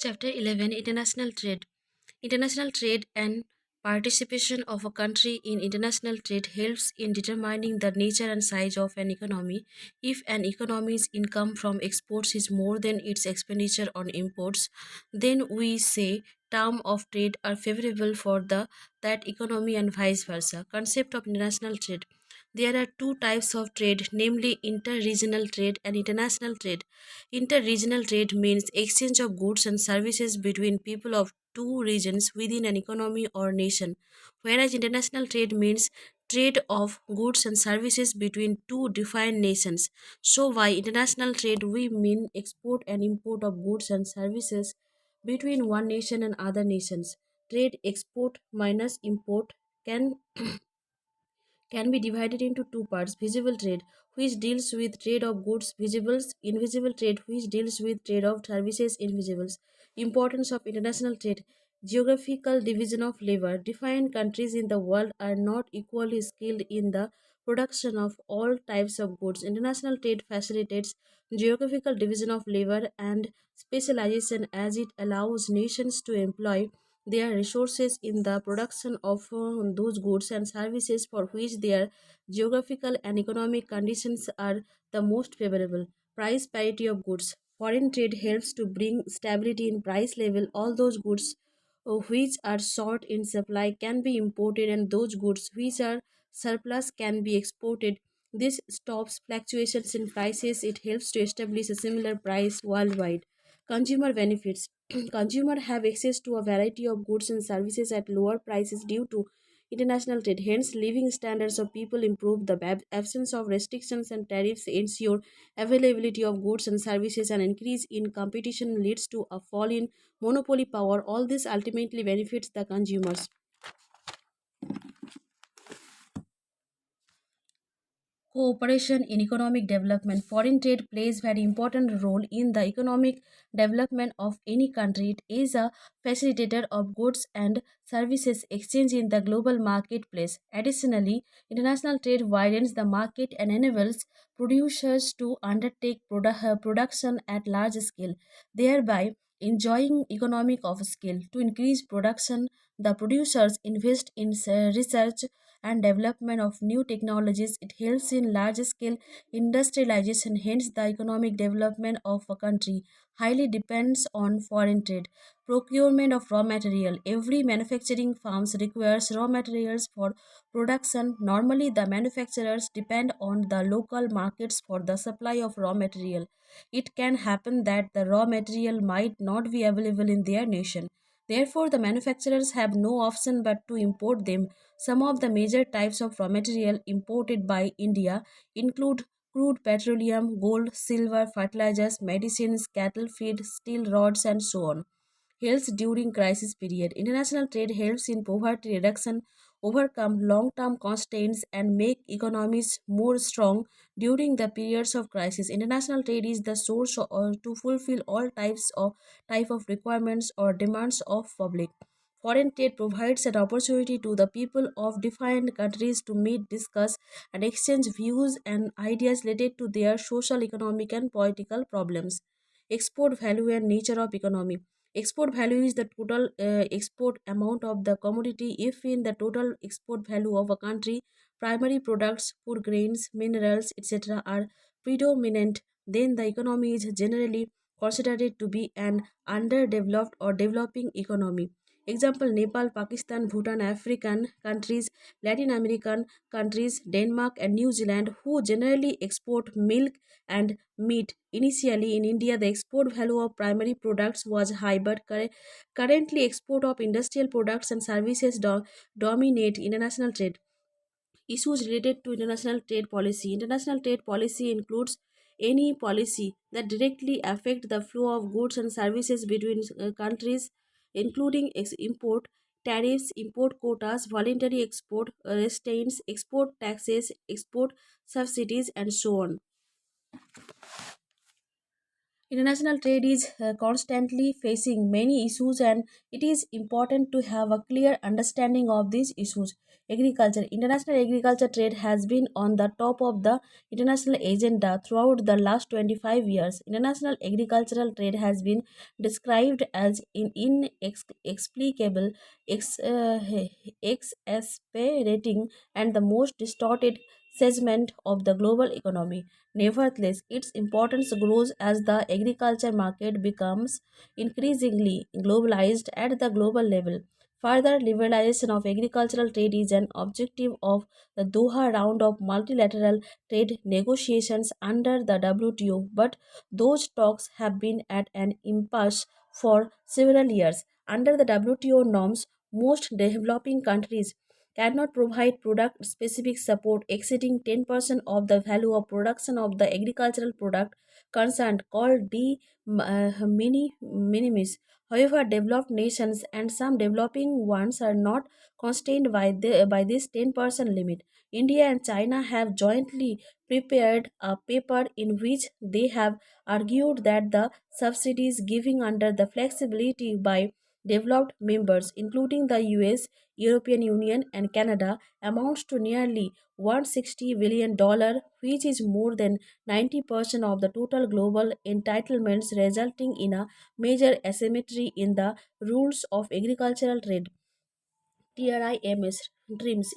Chapter 11, International Trade. International trade and participation of a country in international trade helps in determining the nature and size of an economy. If an economy's income from exports is more than its expenditure on imports, then we say terms of trade are favorable for the that economy and vice versa. Concept of international trade. There are two types of trade, namely inter-regional trade and international trade. Inter-regional trade means exchange of goods and services between people of two regions within an economy or nation, whereas international trade means trade of goods and services between two defined nations. So, by international trade, we mean export and import of goods and services between one nation and other nations. Trade export minus import can be divided into two parts: visible trade, which deals with trade of goods; visibles, invisible trade, which deals with trade of services; invisibles. Importance of international trade. Geographical division of labor. Defined countries in the world are not equally skilled in the production of all types of goods. International trade facilitates geographical division of labor and specialization, as it allows nations to employ their resources in the production of those goods and services for which their geographical and economic conditions are the most favorable. Price parity of goods. Foreign trade helps to bring stability in price level. All those goods which are short in supply can be imported, and those goods which are surplus can be exported. This stops fluctuations in prices. It helps to establish a similar price worldwide. Consumer benefits. Consumers have access to a variety of goods and services at lower prices due to international trade. Hence, living standards of people improve. The absence of restrictions and tariffs ensure availability of goods and services. An increase in competition leads to a fall in monopoly power. All this ultimately benefits the consumers. Cooperation in economic development. Foreign trade plays very important role in the economic development of any country. It is a facilitator of goods and services exchange in the global marketplace. Additionally, international trade widens the market and enables producers to undertake production at large scale, thereby enjoying economic of scale. To increase production, the producers invest in research and development of new technologies. It helps in large scale industrialization. Hence, the economic development of a country highly depends on foreign trade. Procurement of raw material. Every manufacturing firms requires raw materials for production. Normally, the manufacturers depend on the local markets for the supply of raw material. It can happen that the raw material might not be available in their nation. Therefore, the manufacturers have no option but to import them. Some of the major types of raw material imported by India include crude petroleum, gold, silver, fertilizers, medicines, cattle feed, steel rods, and so on. Helps during crisis period. International trade helps in poverty reduction, overcome long-term constraints, and make economies more strong during the periods of crisis. International trade is the source to fulfill all type of requirements or demands of public. Foreign trade provides an opportunity to the people of different countries to meet, discuss, and exchange views and ideas related to their social, economic, and political problems. Export value and nature of economy. Export value is the total export amount of the commodity. If in the total export value of a country, primary products, food grains, minerals, etc. are predominant, then the economy is generally considered to be an underdeveloped or developing economy. Example: Nepal, Pakistan, Bhutan, African countries, Latin American countries, Denmark, and New Zealand, who generally export milk and meat. Initially, in India, the export value of primary products was high, but currently, export of industrial products and services dominate international trade. Issues related to international trade policy. International trade policy includes any policy that directly affect the flow of goods and services between countries, including import tariffs, import quotas, voluntary export restraints, export taxes, export subsidies, and so on. International trade is constantly facing many issues, and it is important to have a clear understanding of these issues. Agriculture. International agriculture trade has been on the top of the international agenda throughout the last 25 years. International agricultural trade has been described as inexplicable, exasperating, and the most distorted segment of the global economy. Nevertheless, its importance grows as the agriculture market becomes increasingly globalized at the global level. Further liberalization of agricultural trade is an objective of the Doha round of multilateral trade negotiations under the WTO, but those talks have been at an impasse for several years. Under the WTO norms, most developing countries cannot provide product specific support exceeding 10% of the value of production of the agricultural product concerned, called minimis. However, developed nations and some developing ones are not constrained by this 10% limit. India and China have jointly prepared a paper in which they have argued that the subsidies given under the flexibility by developed members, including the US, European Union, and Canada, amounts to nearly $160 billion, which is more than 90% of the total global entitlements, resulting in a major asymmetry in the rules of agricultural trade. TRIMS dreams.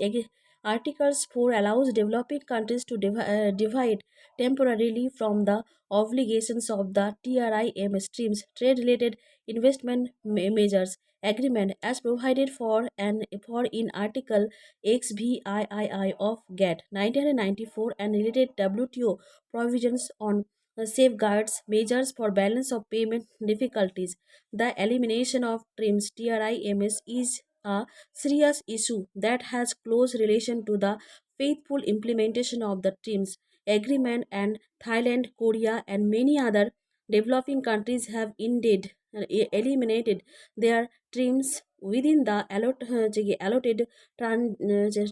Articles 4 allows developing countries to divide temporarily from the obligations of the TRIM streams trade related investment measures agreement as provided for in Article XVII of GATT 1994 and related WTO provisions on safeguards measures for balance of payment difficulties. The elimination of TRIMS is a serious issue that has close relation to the faithful implementation of the TRIMS agreement, and Thailand, Korea, and many other developing countries have indeed eliminated their TRIMS within the allotted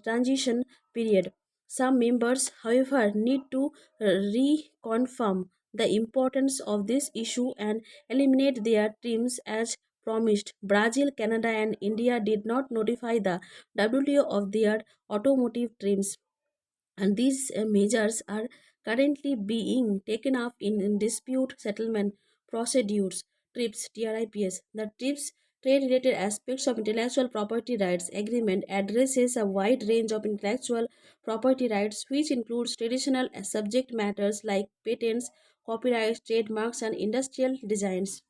transition period. Some members, however, need to reconfirm the importance of this issue and eliminate their TRIMS as promised. Brazil, Canada, and India did not notify the WTO of their automotive trims, and these measures are currently being taken up in dispute settlement procedures. TRIPS. The TRIPS trade related aspects of intellectual property rights agreement addresses a wide range of intellectual property rights, which includes traditional subject matters like patents, copyrights, trademarks, and industrial designs,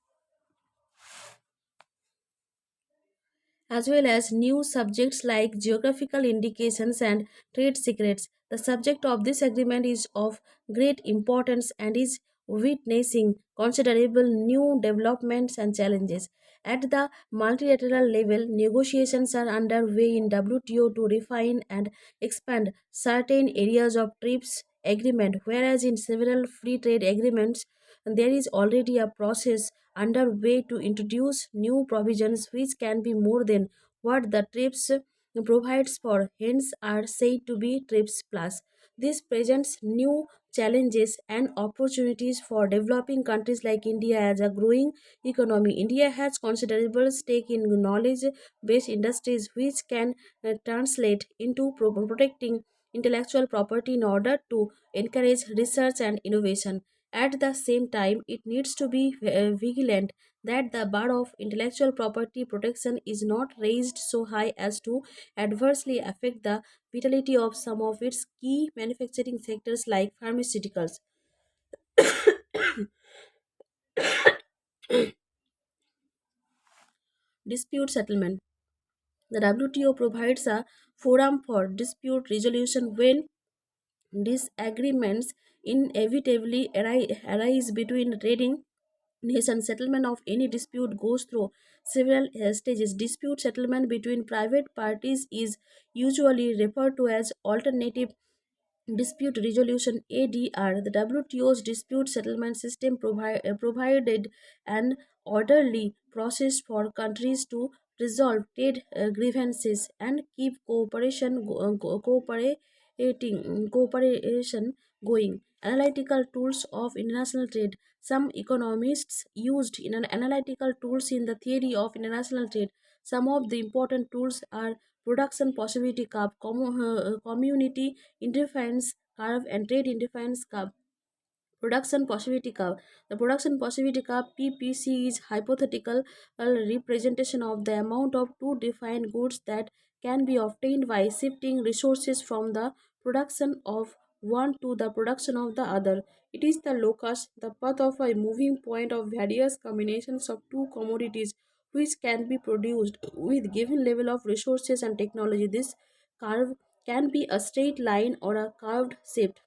as well as new subjects like geographical indications and trade secrets. The subject of this agreement is of great importance and is witnessing considerable new developments and challenges. At the multilateral level, negotiations are underway in WTO to refine and expand certain areas of TRIPS agreement, whereas in several free trade agreements, there is already a process underway to introduce new provisions which can be more than what the TRIPS provides for, hence are said to be TRIPS Plus. This presents new challenges and opportunities for developing countries like India as a growing economy. India has considerable stake in knowledge based industries which can translate into protecting intellectual property in order to encourage research and innovation. At the same time, it needs to be vigilant that the bar of intellectual property protection is not raised so high as to adversely affect the vitality of some of its key manufacturing sectors like pharmaceuticals. Dispute settlement. The WTO provides a forum for dispute resolution when disagreements inevitably arise between trading nations. Settlement of any dispute goes through several stages. Dispute settlement between private parties is usually referred to as alternative dispute resolution ADR. The WTO's dispute settlement system provided an orderly process for countries to resolve trade grievances and keep cooperation going. Analytical tools of international trade. Some economists used in an analytical tools in the theory of international trade. Some of the important tools are production possibility curve, community interference curve, and trade interference curve. Production possibility curve. The production possibility curve PPC is hypothetical representation of the amount of two defined goods that can be obtained by shifting resources from the production of one to the production of the other. It is the locus, the path of a moving point of various combinations of two commodities which can be produced with given level of resources and technology. This curve can be a straight line or a curved shape.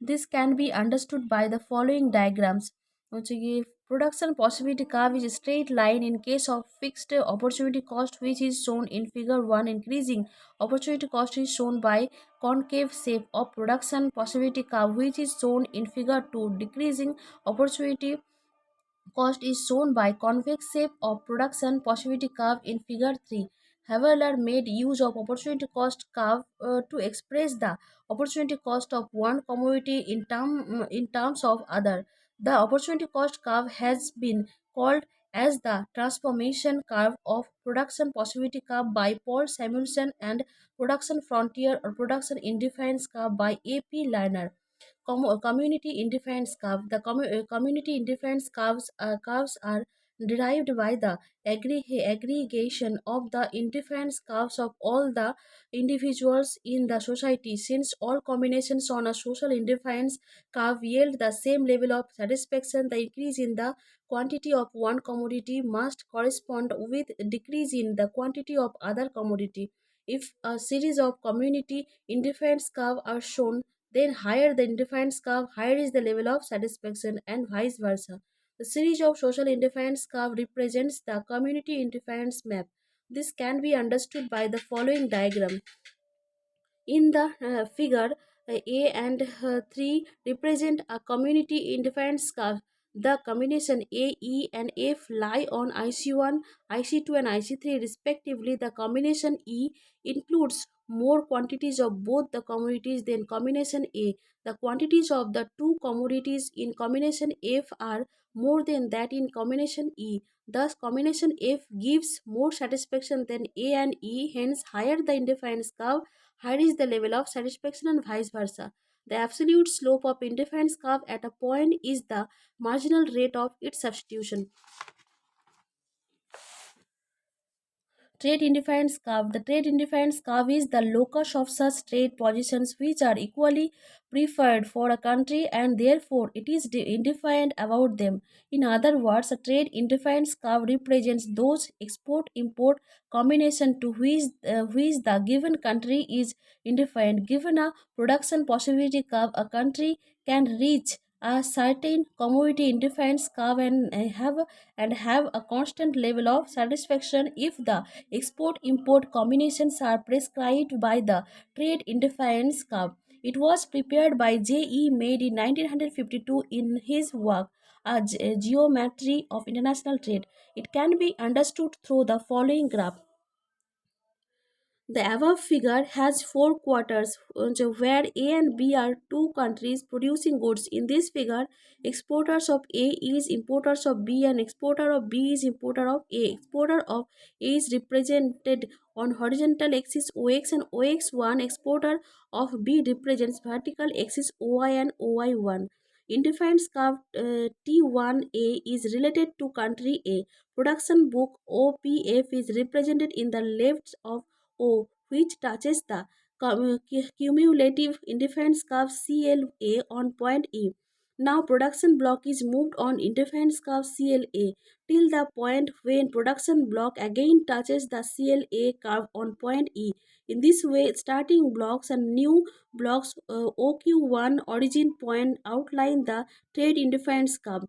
This can be understood by the following diagrams. Once again, production possibility curve is a straight line in case of fixed opportunity cost, which is shown in figure 1. Increasing opportunity cost is shown by concave shape of production possibility curve, which is shown in figure 2. Decreasing opportunity cost is shown by convex shape of production possibility curve in figure 3. Haveler made use of opportunity cost curve to express the opportunity cost of one commodity in terms of other. The opportunity cost curve has been called as the transformation curve of production possibility curve by Paul Samuelson and production frontier or production indifference curve by A.P. Lerner. Community indifference curve. The community indifference curves are derived by the aggregation of the indifference curves of all the individuals in the society. Since all combinations on a social indifference curve yield the same level of satisfaction, the increase in the quantity of one commodity must correspond with decrease in the quantity of other commodity. If a series of community indifference curve are shown, then higher the indifference curve, higher is the level of satisfaction, and vice versa. The series of social indifference curve represents the community indifference map. This can be understood by the following diagram. In the figure, A and 3 represent a community indifference curve. The combination A, E, and F lie on IC1, IC2, and IC3 respectively. The combination E includes more quantities of both the commodities than combination A. The quantities of the two commodities in combination F are more than that in combination E. Thus, combination F gives more satisfaction than A and E, hence, higher the indifference curve, higher is the level of satisfaction, and vice versa. The absolute slope of indifference curve at a point is the marginal rate of its substitution. Trade indifference curve. The trade indifference curve is the locus of such trade positions which are equally preferred for a country and therefore it is indifferent about them. In other words, a trade indifference curve represents those export-import combination to which the given country is indifferent. Given a production possibility curve, a country can reach a certain commodity indifference curve and have a constant level of satisfaction if the export import combinations are prescribed by the trade interference curve. It was prepared by J.E. Made in 1952 in his work, A Geometry of International Trade. It can be understood through the following graph. The above figure has four quarters where A and B are two countries producing goods. In this figure, exporters of A is importers of B and exporter of B is importer of A. Exporter of A is represented on horizontal axis OX and OX1. Exporter of B represents vertical axis OY and OY1. Indifference curve T1A is related to country A. Production book OPF is represented in the left of O, which touches the cumulative indifference curve CLA on point E. Now production block is moved on indifference curve CLA till the point when production block again touches the CLA curve on point E. In this way, starting blocks and new blocks OQ1 origin point outline the trade indifference curve.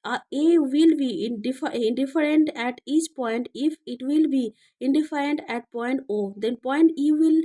A will be indifferent at each point. If it will be indifferent at point O, then point E will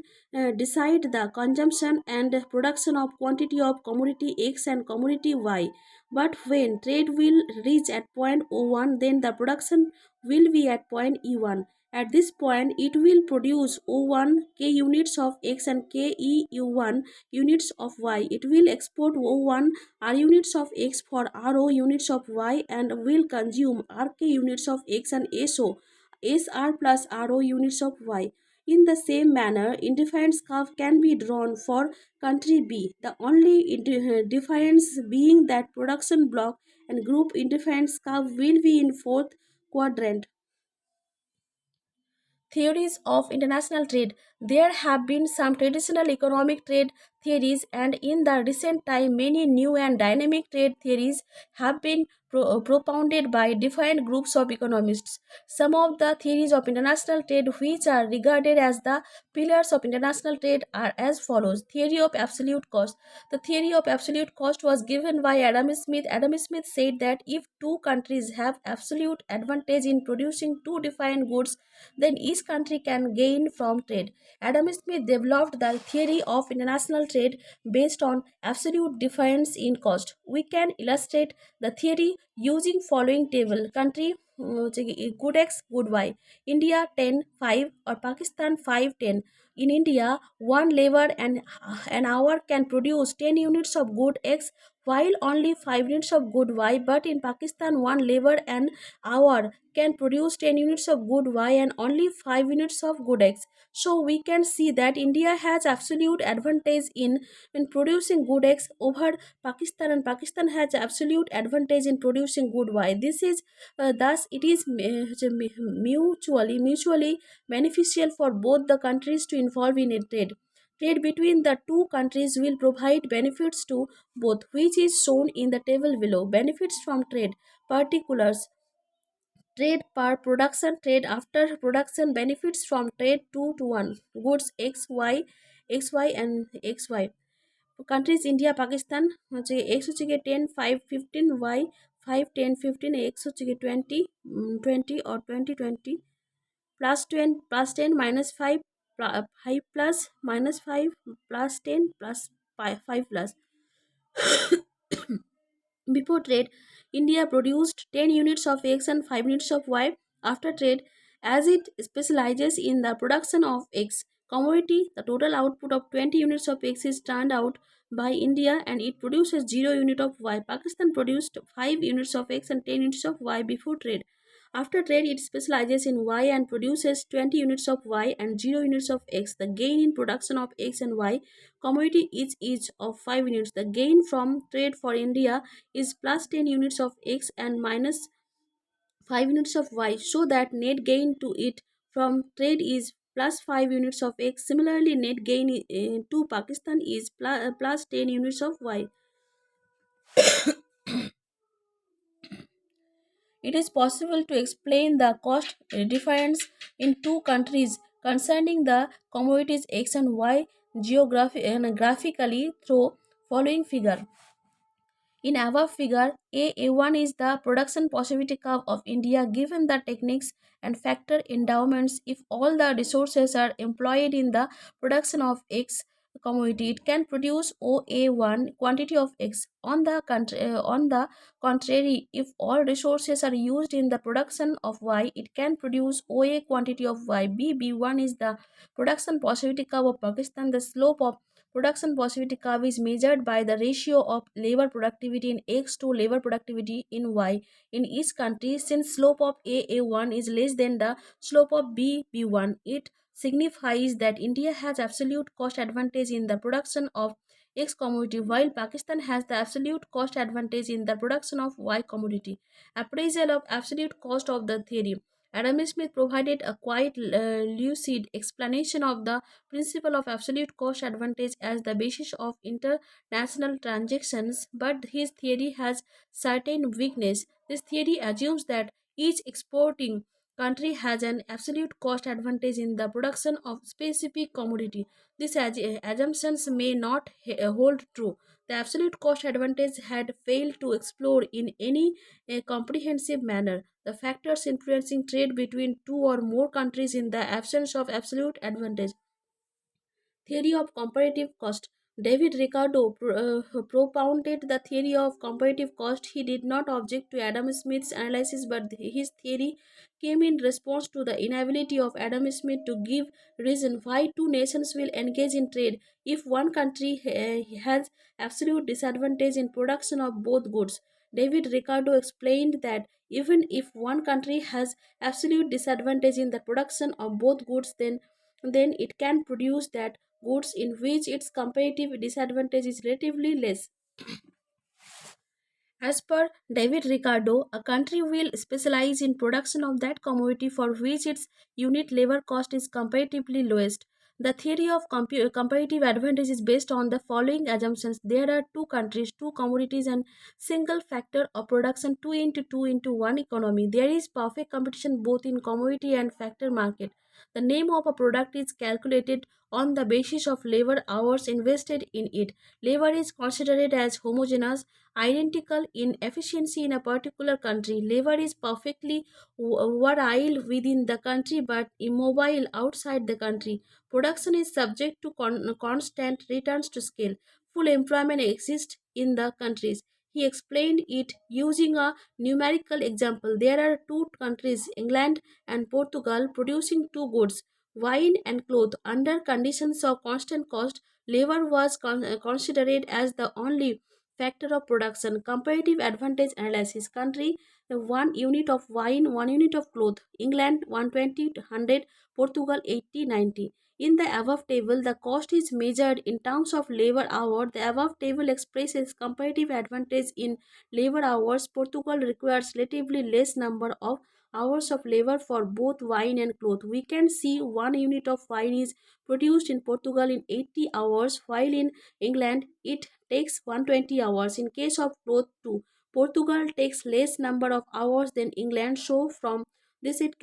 decide the consumption and production of quantity of commodity X and commodity Y. But when trade will reach at point O1, then the production will be at point E1. At this point, it will produce O1 K units of X and KEU1 units of Y. It will export O1 R units of X for RO units of Y and will consume RK units of X and SR plus RO units of Y. In the same manner, indifference curve can be drawn for country B, the only difference being that production block and group indifference curve will be in fourth quadrant. Theories of international trade. There have been some traditional economic trade theories, and in the recent time, many new and dynamic trade theories have been propounded by different groups of economists. Some of the theories of international trade, which are regarded as the pillars of international trade, are as follows. Theory of absolute cost. The theory of absolute cost was given by Adam Smith. Adam Smith said that if two countries have absolute advantage in producing two different goods, then each country can gain from trade. Adam Smith developed the theory of international trade based on absolute difference in cost. We can illustrate the theory using following table. Country good X, good Y. India 10, 5 or Pakistan 5, 10. In India, one labor and an hour can produce 10 units of good X while only 5 units of good Y, but in Pakistan, one labor and hour can produce 10 units of good Y and only 5 units of good X. So we can see that India has absolute advantage in producing good X over Pakistan, and Pakistan has absolute advantage in producing good Y. This is thus it is mutually beneficial for both the countries to involve in a trade. Trade between the two countries will provide benefits to both, which is shown in the table below. Benefits from trade. Particulars. Trade per production, trade after production, benefits from trade 2 to 1. Goods XY and XY. Countries India, Pakistan, X হচ্ছে গিয়ে 10, 5, 15, Y 5, 10, 15, X হচ্ছে গিয়ে 20, 20 or 20, 20 plus 10 minus 5, 5 plus minus 5 plus 10 plus 5 plus. Before trade, India produced 10 units of X and 5 units of Y. After trade, as it specializes in the production of X commodity, the total output of 20 units of X is turned out by India and it produces 0 unit of Y. Pakistan produced 5 units of X and 10 units of Y before trade. After trade, it specializes in Y and produces 20 units of Y and 0 units of X. The gain in production of X and Y commodity is each of 5 units. The gain from trade for India is plus 10 units of X and minus 5 units of Y, so that net gain to it from trade is plus 5 units of X. Similarly, net gain to Pakistan is plus 10 units of Y. It is possible to explain the cost difference in two countries concerning the commodities X and Y graphically through following figure. In above figure, A1 is the production possibility curve of India given the techniques and factor endowments. If all the resources are employed in the production of X commodity, it can produce OA1 quantity of X. On the contrary, if all resources are used in the production of Y, it can produce OA quantity of Y. B1 is the production possibility curve of Pakistan. The slope of production positivity curve is measured by the ratio of labor productivity in X to labor productivity in Y in each country. Since slope of AA1 is less than the slope of BB1, it signifies that India has absolute cost advantage in the production of X commodity while Pakistan has the absolute cost advantage in the production of Y commodity. Appraisal of absolute cost of the theory. Adam Smith provided a quite lucid explanation of the principle of absolute cost advantage as the basis of international transactions, but his theory has certain weakness. This theory assumes that each exporting country has an absolute cost advantage in the production of specific commodity. These assumptions may not hold true. The absolute cost advantage had failed to explore in any comprehensive manner the factors influencing trade between two or more countries in the absence of absolute advantage. Theory of comparative cost. David Ricardo propounded the theory of comparative cost. He did not object to Adam Smith's analysis, but his theory came in response to the inability of Adam Smith to give reason why two nations will engage in trade if one country has absolute disadvantage in production of both goods. David Ricardo explained that even if one country has absolute disadvantage in the production of both goods, then it can produce that goods in which its comparative disadvantage is relatively less. As per David Ricardo, a country will specialize in production of that commodity for which its unit labor cost is comparatively lowest. The theory of comparative advantage is based on the following assumptions. There are two countries, two commodities, and single factor of production 2 into 2 into 1 economy. There is perfect competition both in commodity and factor market. The name of a product is calculated on the basis of labor hours invested in it. Labor is considered as homogeneous, identical in efficiency in a particular country. Labor is perfectly virile within the country but immobile outside the country. Production is subject to constant returns to scale. Full employment exists in the countries. He explained it using a numerical example. There are two countries, England and Portugal, producing two goods, wine and cloth. Under conditions of constant cost, labor was considered as the only factor of production. Comparative advantage analysis. Country, 1 unit of wine, 1 unit of cloth. England 120 100, Portugal 80 90. In the above table, the cost is measured in terms of labor hour. The above table expresses comparative advantage in labor hours. Portugal requires relatively less number of hours of labor for both wine and cloth. We can see 1 unit of wine is produced in Portugal in 80 hours, while in England it takes 120 hours. In case of cloth too, Portugal takes less number of hours than England. So from this it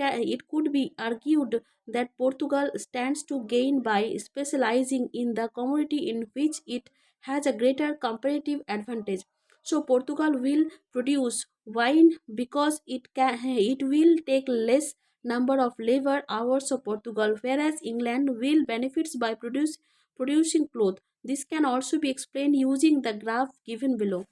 could be argued that Portugal stands to gain by specializing in the commodity in which it has a greater comparative advantage. So Portugal will produce wine because it will take less number of labor hours of Portugal, whereas England will benefits by producing cloth. This can also be explained using the graph given below.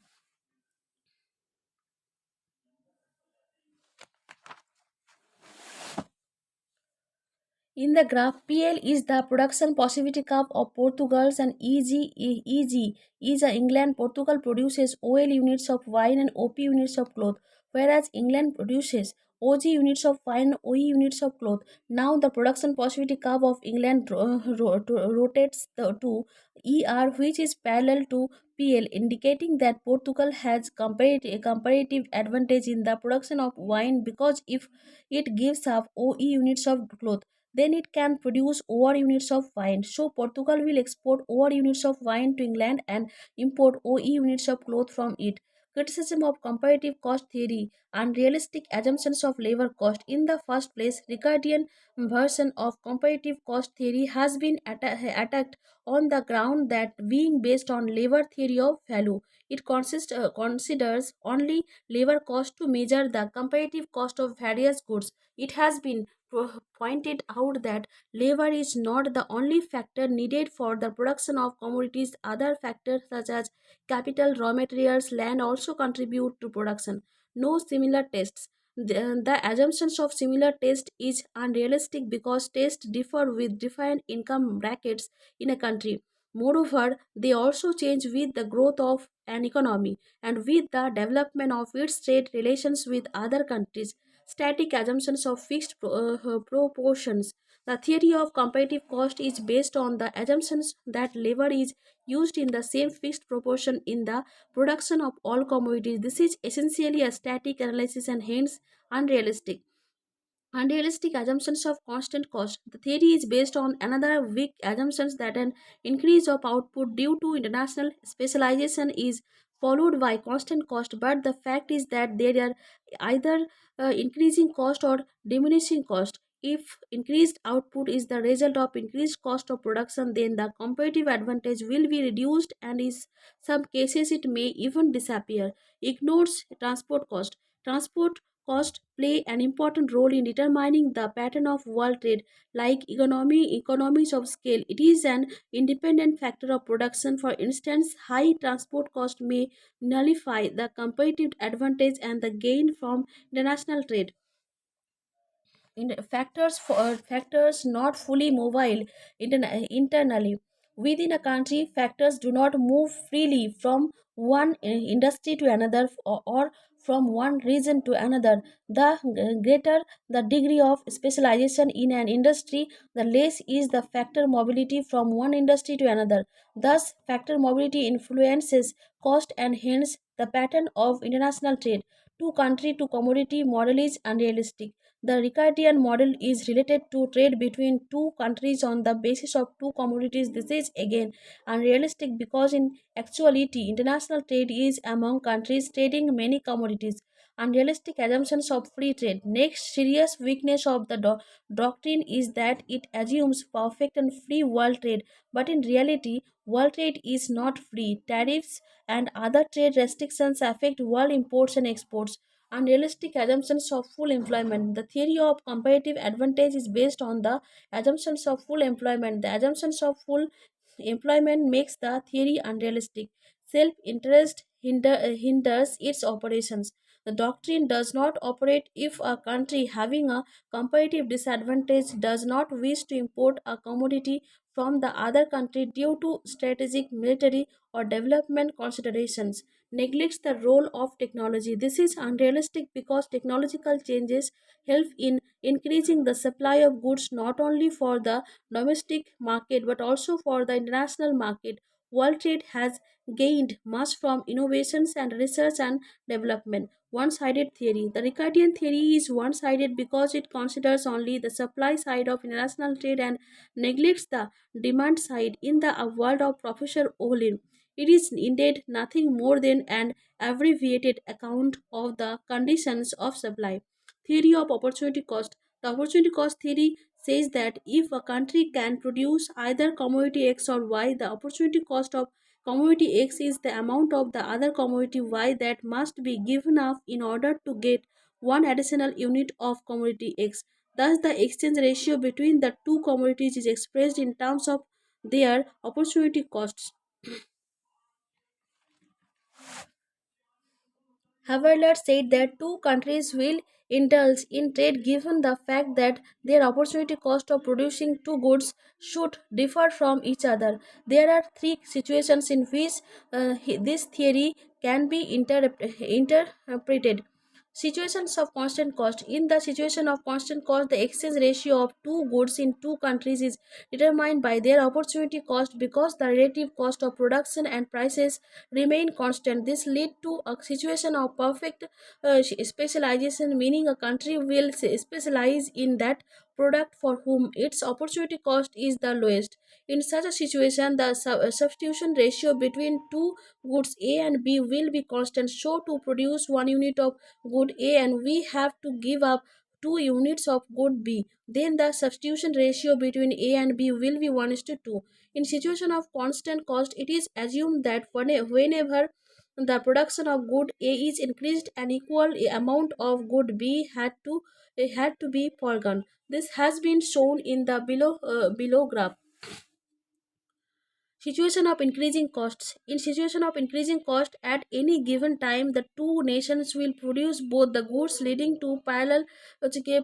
In the graph, PL is the production possibility curve of Portugal's and EG is a England. Portugal produces OL units of wine and OP units of cloth, whereas England produces OG units of wine and OE units of cloth. Now the production possibility curve of England rotates to ER, which is parallel to PL, indicating that Portugal has comparative advantage in the production of wine because if it gives up OE units of cloth, then it can produce over units of wine. So Portugal will export over units of wine to England and import OE units of cloth from it. Criticism of comparative cost theory and realistic assumptions of labor cost. In the first place, Ricardian version of comparative cost theory has been attacked on the ground that being based on labor theory of value, it considers only labor cost to measure the comparative cost of various goods. It has been pointed out that labor is not the only factor needed for the production of commodities. Other factors such as capital, raw materials, land also contribute to production. No similar tests. The assumptions of similar test is unrealistic because tests differ with different income brackets in a country. Moreover, they also change with the growth of an economy and with the development of its trade relations with other countries. Static assumptions of fixed proportions. The theory of comparative cost is based on the assumptions that labor is used in the same fixed proportion in the production of all commodities. This is essentially a static analysis and hence unrealistic. Unrealistic assumptions of constant cost. The theory is based on another weak assumptions that an increase of output due to international specialization is followed by constant cost, but the fact is that there are either increasing cost or diminishing cost. If increased output is the result of increased cost of production, then the comparative advantage will be reduced and in some cases it may even disappear. Ignores transport cost. Transport cost play an important role in determining the pattern of world trade. Like economies of scale, it is an independent factor of production. For instance, high transport cost may nullify the competitive advantage and the gain from international trade. Factors not fully mobile internally within a country. Factors do not move freely from one industry to another, or from one region to another. The greater the degree of specialization in an industry, the less is the factor mobility from one industry to another. Thus factor mobility influences cost, and hence the pattern of international trade. Two country to commodity model is unrealistic. The Ricardian model is related to trade between two countries on the basis of two commodities. This is again unrealistic because in actuality international trade is among countries trading many commodities. Unrealistic assumptions of free trade. Next serious weakness of the doctrine is that it assumes perfect and free world trade, but in reality world trade is not free. Tariffs and other trade restrictions affect world imports and exports. Unrealistic assumptions of full employment. The theory of comparative advantage is based on the assumptions of full employment. The assumptions of full employment makes the theory unrealistic. Self interest hinders its operations. The doctrine does not operate if a country having a comparative disadvantage does not wish to import a commodity from the other country due to strategic, military, or development considerations. Neglects the role of technology. This is unrealistic because technological changes help in increasing the supply of goods not only for the domestic market but also for the international market. World trade has gained much from innovations and research and development. One sided theory. The Ricardian theory is one sided because it considers only the supply side of international trade and neglects the demand side. In the world of Professor Olin, it is indeed nothing more than an abbreviated account of the conditions of supply. Theory of opportunity cost. The opportunity cost theory says that if a country can produce either commodity X or Y, the opportunity cost of commodity X is the amount of the other commodity Y that must be given up in order to get one additional unit of commodity X. Thus, the exchange ratio between the two commodities is expressed in terms of their opportunity costs. Haverler said that two countries will indulge in trade given the fact that their opportunity cost of producing two goods should differ from each other. There are three situations in which this theory can be interpreted. Situations of constant cost. In the situation of constant cost, the exchange ratio of two goods in two countries is determined by their opportunity cost because the relative cost of production and prices remain constant. This lead to a situation of perfect specialization, meaning a country will specialize in that product for whom its opportunity cost is the lowest. In such a situation, the substitution ratio between two goods A and B will be constant. So, to produce one unit of good A and we have to give up 2 units of good B. Then the substitution ratio between A and B will be 1 is to 2. In situation of constant cost, it is assumed that whenever the production of good A is increased, an equal amount of good B had to be foregone. This has been shown in the below graph. Situation of increasing costs. In situation of increasing cost at any given time, the two nations will produce both the goods, leading to parallel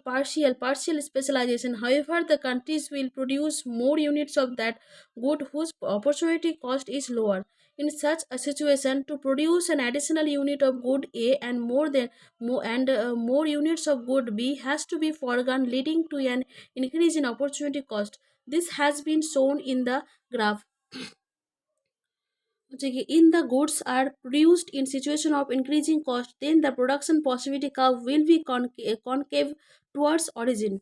partial specialization. However, the countries will produce more units of that good whose opportunity cost is lower. In such a situation, to produce an additional unit of good A and more units of good B has to be foregone, leading to an increase in opportunity cost. This has been shown in the graph. In the goods are produced in situation of increasing cost, then the production possibility curve will be concave towards origin.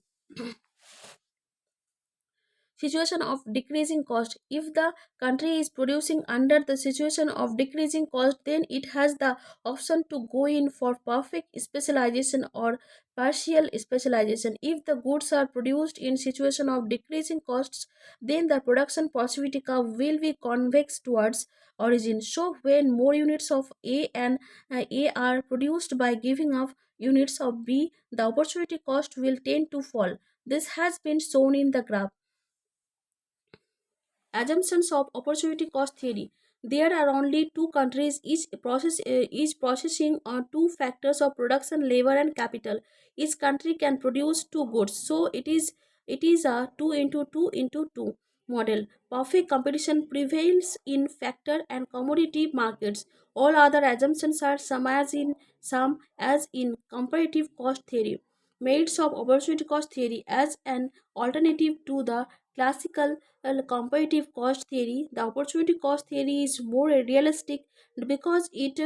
situation of decreasing cost. If the country is producing under the situation of decreasing cost, then it has the option to go in for perfect specialization or partial specialization. If the goods are produced in situation of decreasing costs, then the production possibility curve will be convex towards origin. So when more units of A are produced by giving up units of B, the opportunity cost will tend to fall. This has been shown in the graph. Assumptions of opportunity cost theory. There are only two countries, each processing on two factors of production, labor and capital. Each country can produce two goods, so it is a 2 into 2 into 2 model. Perfect competition prevails in factor and commodity markets. All other assumptions are some as in comparative cost theory. Merits of opportunity cost theory as an alternative to the classical comparative cost theory. The opportunity cost theory is more realistic because it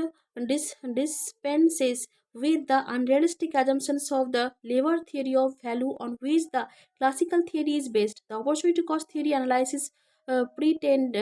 dispenses with the unrealistic assumptions of the labor theory of value on which the classical theory is based. The opportunity cost theory analyzes pre-trade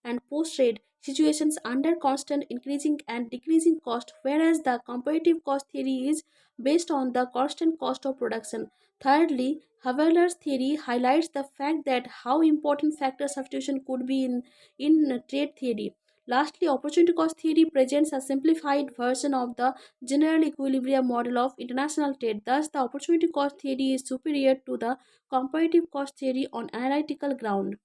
and post-trade situations under constant increasing and decreasing cost, whereas the comparative cost theory is based on the constant cost of production. Thirdly, Haveler's theory highlights the fact that how important factor substitution could be in trade theory. Lastly, opportunity cost theory presents a simplified version of the general equilibrium model of international trade. Thus, the opportunity cost theory is superior to the comparative cost theory on analytical ground.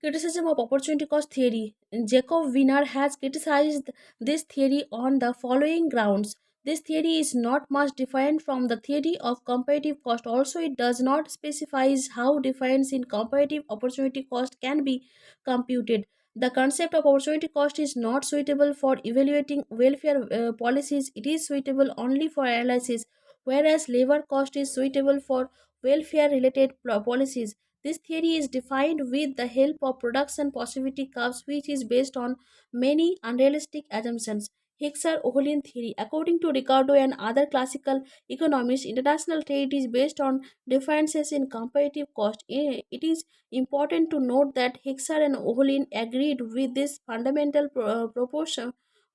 Criticism of opportunity cost theory. Jacob Wiener has criticized this theory on the following grounds. This theory is not much different from the theory of comparative cost. Also, it does not specify how difference in comparative opportunity cost can be computed. The concept of opportunity cost is not suitable for evaluating welfare policies. It is suitable only for analysis, whereas labor cost is suitable for welfare related policies. This theory is defined with the help of production possibility curves, which is based on many unrealistic assumptions. Hixer-Ohlin theory. According to Ricardo and other classical economists, international trade is based on differences in comparative cost. It is important to note that Hixer and Ohlin agreed with this fundamental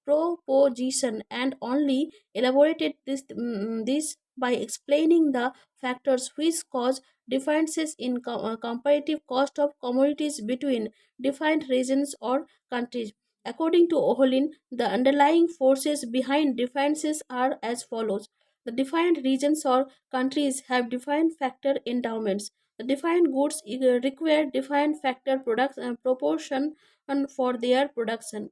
proposition and only elaborated this by explaining the factors which cause differences in comparative cost of commodities between different regions or countries. According to Oholin, the underlying forces behind differences are as follows. The defined regions or countries have defined factor endowments. The defined goods require defined factor proportion for their production.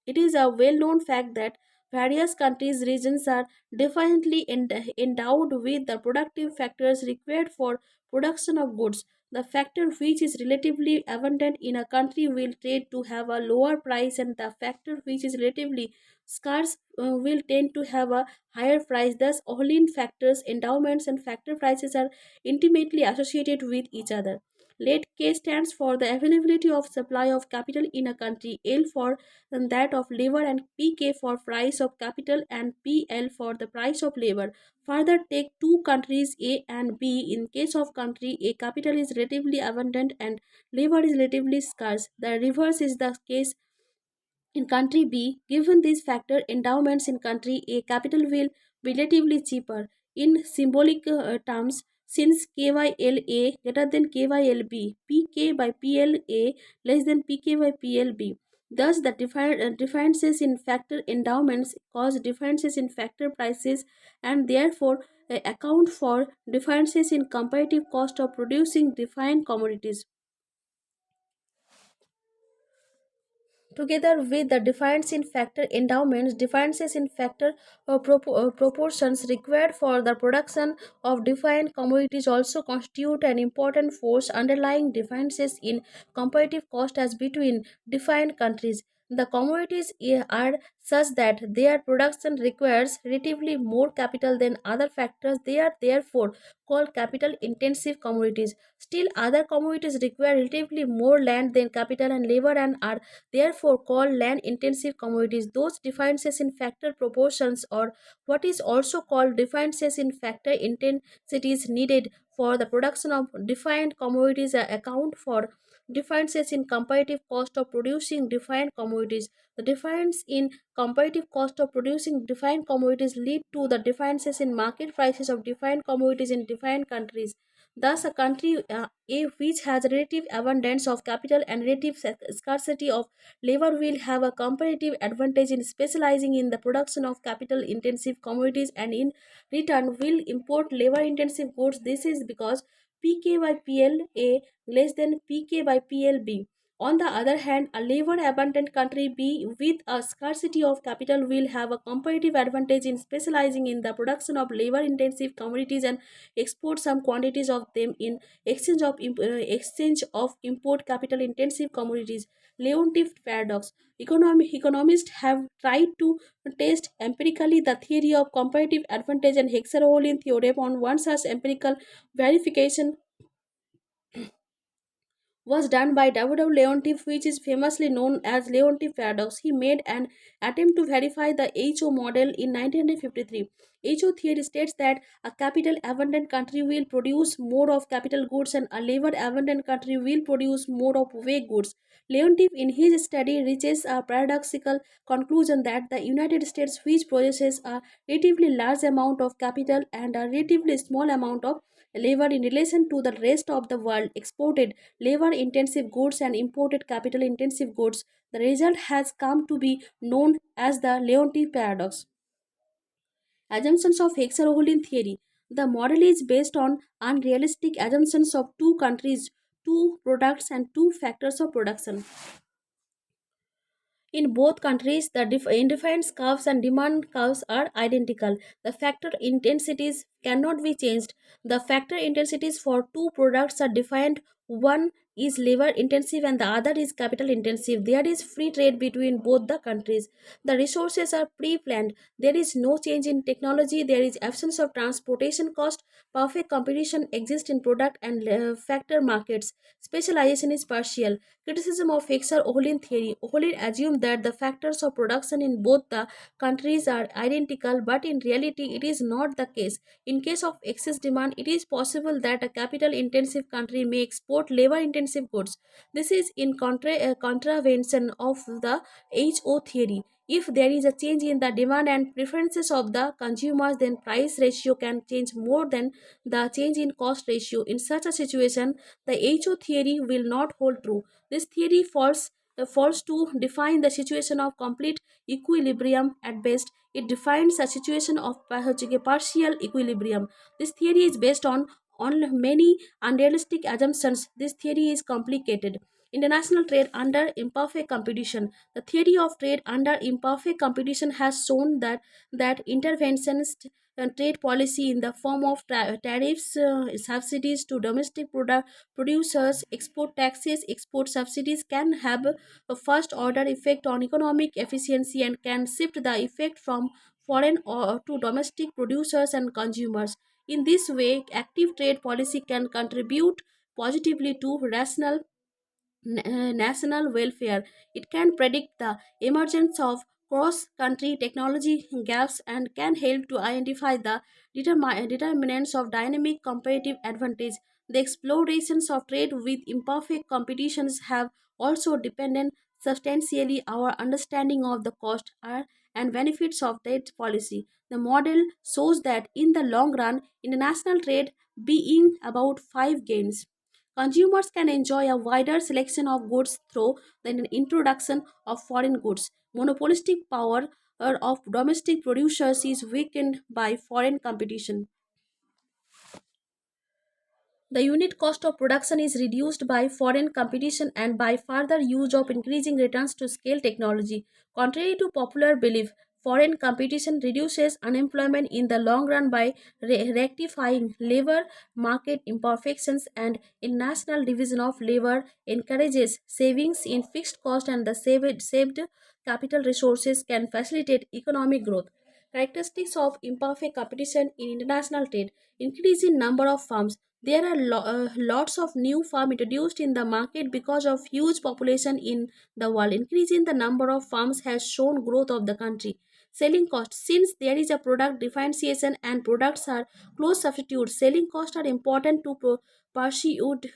It is a well known fact that various countries' regions are differently endowed with the productive factors required for production of goods. The factor which is relatively abundant in a country will tend to have a lower price, and the factor which is relatively scarce will tend to have a higher price. Thus, all in factors, endowments, and factor prices are intimately associated with each other. Let K stands for the availability of supply of capital in a country, L for that of labor, and PK for price of capital and PL for the price of labor. Further, take two countries A and B. In case of country A, capital is relatively abundant and labor is relatively scarce. The reverse is the case in country B. Given these factor endowments in country A, capital will be relatively cheaper. In symbolic terms, since KYLA greater than KYLB, PK by PLA less than PK by PLB. Thus, the differences in factor endowments cause differences in factor prices and therefore account for differences in comparative cost of producing defined commodities. Together with the difference in factor endowments, differences in factor proportions required for the production of defined commodities also constitute an important force underlying differences in comparative cost as between defined countries. The commodities are such that their production requires relatively more capital than other factors. They are therefore called capital intensive commodities. Still, other commodities require relatively more land than capital and labor and are therefore called land intensive commodities. Those differences in factor proportions, or what is also called differences in factor intensities needed for the production of defined commodities, account for differences in comparative cost of producing defined commodities. The difference in comparative cost of producing defined commodities lead to the differences in market prices of defined commodities in defined countries. Thus, a country A which has relative abundance of capital and relative scarcity of labor will have a comparative advantage in specializing in the production of capital intensive commodities, and in return will import labor intensive goods. This is because PK by PLA less than PK by PLB. On the other hand, a labor abundant country B with a scarcity of capital will have a comparative advantage in specializing in the production of labor intensive commodities and export some quantities of them in exchange of import capital intensive commodities. Leontief paradox. Economists have tried to test empirically the theory of comparative advantage and Hexer-Ohlin theorem. On one such empirical verification was done by W. Leontief, which is famously known as Leontief paradox. He made an attempt to verify the HO model in 1953. HO theory states that a capital abundant country will produce more of capital goods and a labor abundant country will produce more of wage goods. Leontief, in his study, reaches a paradoxical conclusion that the United States, which possesses a relatively large amount of capital and a relatively small amount of labor in relation to the rest of the world, exported labor intensive goods and imported capital intensive goods. The result has come to be known as the Leontief paradox. Assumptions of Hexer-Ohlin theory. The model is based on unrealistic assumptions of two countries, two products, and two factors of production. In both countries, the indifference curves and demand curves are identical. The factor intensities cannot be changed. The factor intensities for two products are defined. One is labor intensive and the other is capital intensive. There is free trade between both the countries. The resources are pre-planned. There is no change in technology. There is absence of transportation cost. Perfect competition exists in product and factor markets. Specialization is partial. Criticism of Hexer-Ohlin theory. Ohlin assumed that the factors of production in both the countries are identical, but in reality it is not the case. In case of excess demand, it is possible that a capital-intensive country may export labor-intensive goods. This is in contravention of the HO theory. If there is a change in the demand and preferences of the consumers, then price ratio can change more than the change in cost ratio. In such a situation, the HO theory will not hold true. This theory falls to define the situation of complete equilibrium at best. It defines a situation of partial equilibrium. This theory is based on many unrealistic assumptions. This theory is complicated. International trade under imperfect competition. The theory of trade under imperfect competition has shown that interventions and trade policy in the form of tariffs, subsidies to domestic producers, export taxes, export subsidies can have a first order effect on economic efficiency and can shift the effect from foreign or to domestic producers and consumers. In this way, active trade policy can contribute positively to national welfare. It can predict the emergence of cross country technology gaps and can help to identify the determinants of dynamic comparative advantage. The explorations of trade with imperfect competitions have also depended substantially our understanding of the cost and benefits of trade policy. The model shows that in the long run, international trade being about five gains. Consumers can enjoy a wider selection of goods through the introduction of foreign goods. Monopolistic power of domestic producers is weakened by foreign competition. The unit cost of production is reduced by foreign competition and by further use of increasing returns to scale technology. Contrary to popular belief, foreign competition reduces unemployment in the long run by rectifying labor market imperfections, and international division of labor encourages savings in fixed cost, and the saved capital resources can facilitate economic growth. Characteristics of imperfect competition in international trade: increasing number of firms. There are lots of new firms introduced in the market because of huge population in the world. Increasing the number of firms has shown growth of the country. Selling cost: since there is a product differentiation and products are close substitutes, selling costs are important to persuade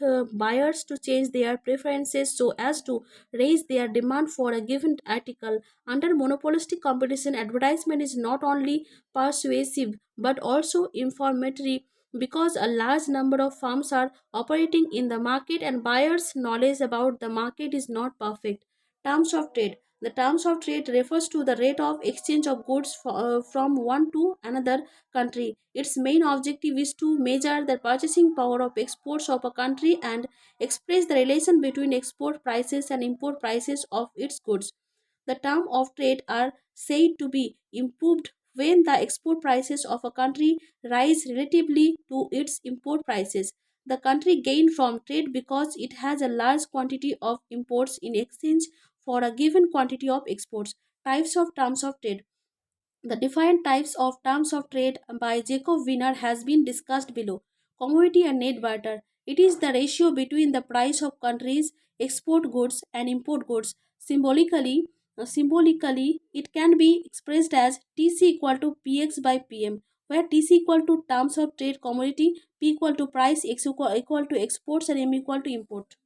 buyers to change their preferences so as to raise their demand for a given article. Under monopolistic competition, advertisement is not only persuasive but also informatory, because a large number of firms are operating in the market and buyers' knowledge about the market is not perfect. Terms of trade: the terms of trade refers to the rate of exchange of goods from one to another country. Its main objective is to measure the purchasing power of exports of a country and express the relation between export prices and import prices of its goods. The terms of trade are said to be improved when the export prices of a country rise relatively to its import prices. The country gains from trade because it has a large quantity of imports in exchange for a given quantity of exports. Types of terms of trade: the different types of terms of trade by Jacob Wiener has been discussed below. Commodity and net barter. It is the ratio between the price of countries' export goods and import goods. Symbolically, it can be expressed as TC equal to PX by PM, where TC equal to terms of trade commodity, P equal to price, X equal to exports, and M equal to import.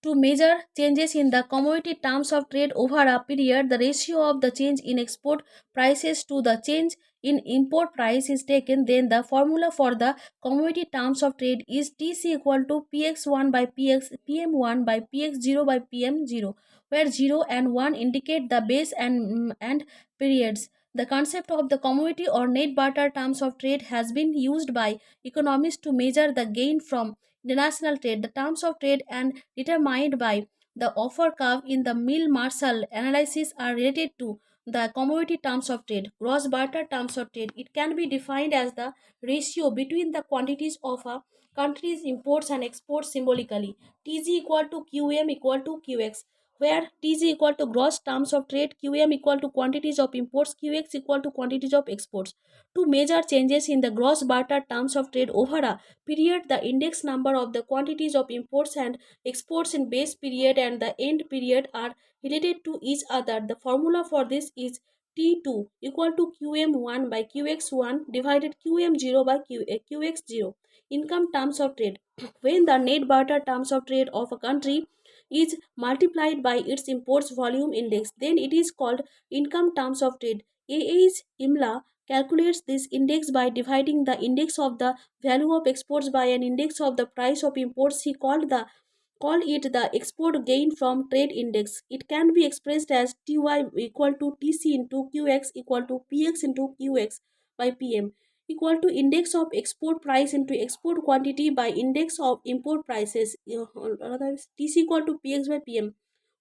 To measure changes in the commodity terms of trade over a period, the ratio of the change in export prices to the change in import price is taken. Then the formula for the commodity terms of trade is TC equal to PX1 by PX, PM1 by PX0 by PM0, where 0 and 1 indicate the base and periods. The concept of the commodity or net barter terms of trade has been used by economists to measure the gain from international trade. The terms of trade and determined by the offer curve in the Mill Marshall analysis are related to the commodity terms of trade. Gross barter terms of trade. It can be defined as the ratio between the quantities of a country's imports and exports symbolically. TG equal to QM equal to QX, where TG equal to gross terms of trade, QM equal to quantities of imports, QX equal to quantities of exports. To measure changes in the gross barter terms of trade over a period, the index number of the quantities of imports and exports in base period and the end period are related to each other. The formula for this is T2 equal to QM1 by QX1 divided QM0 by QX0. Income terms of trade. When the net barter terms of trade of a country is multiplied by its imports volume index, then it is called income terms of trade. A.H. Imla calculates this index by dividing the index of the value of exports by an index of the price of imports. He called it the export gain from trade index. It can be expressed as Ty equal to Tc into Qx equal to Px into Qx by Pm equal to index of export price into export quantity by index of import prices. Tc equal to Px by Pm,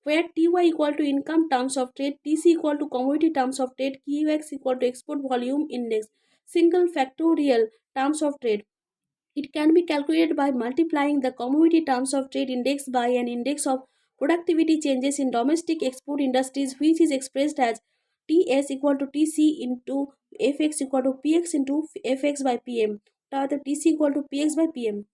where Ty equal to income terms of trade, Tc equal to commodity terms of trade, Qx equal to export volume index. Single factorial terms of trade. It can be calculated by multiplying the commodity terms of trade index by an index of productivity changes in domestic export industries, which is expressed as Ts equal to Tc into Fx equal to Px into Fx by Pm. The Tc equal to Px by Pm,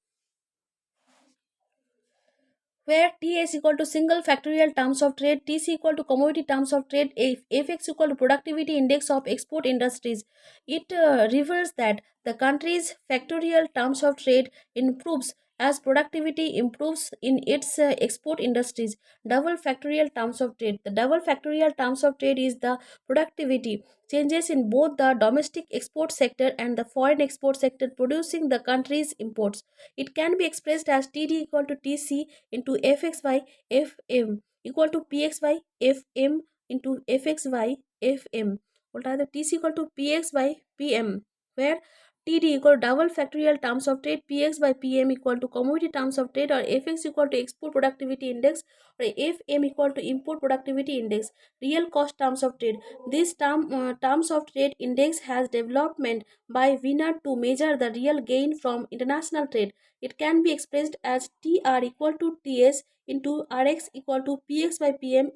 where T is equal to single factorial terms of trade, TC equal to commodity terms of trade, Fx equal to productivity index of export industries. It reveals that the country's factorial terms of trade improves as productivity improves in its export industries. Double factorial terms of trade. The double factorial terms of trade is the productivity changes in both the domestic export sector and the foreign export sector producing the country's imports. It can be expressed as TD equal to TC into fx by fm equal to px by fm into fx by fm, what are the tc equal to px by pm, where T TD equal to double factorial terms of trade, PX by PM equal to commodity terms of trade, or FX equal to export productivity index, or FM equal to import productivity index, real cost terms of trade. This terms of trade index has development by winner to measure the real gain from international trade. It can be expressed as TR equal to TS into RX equal to PX by PM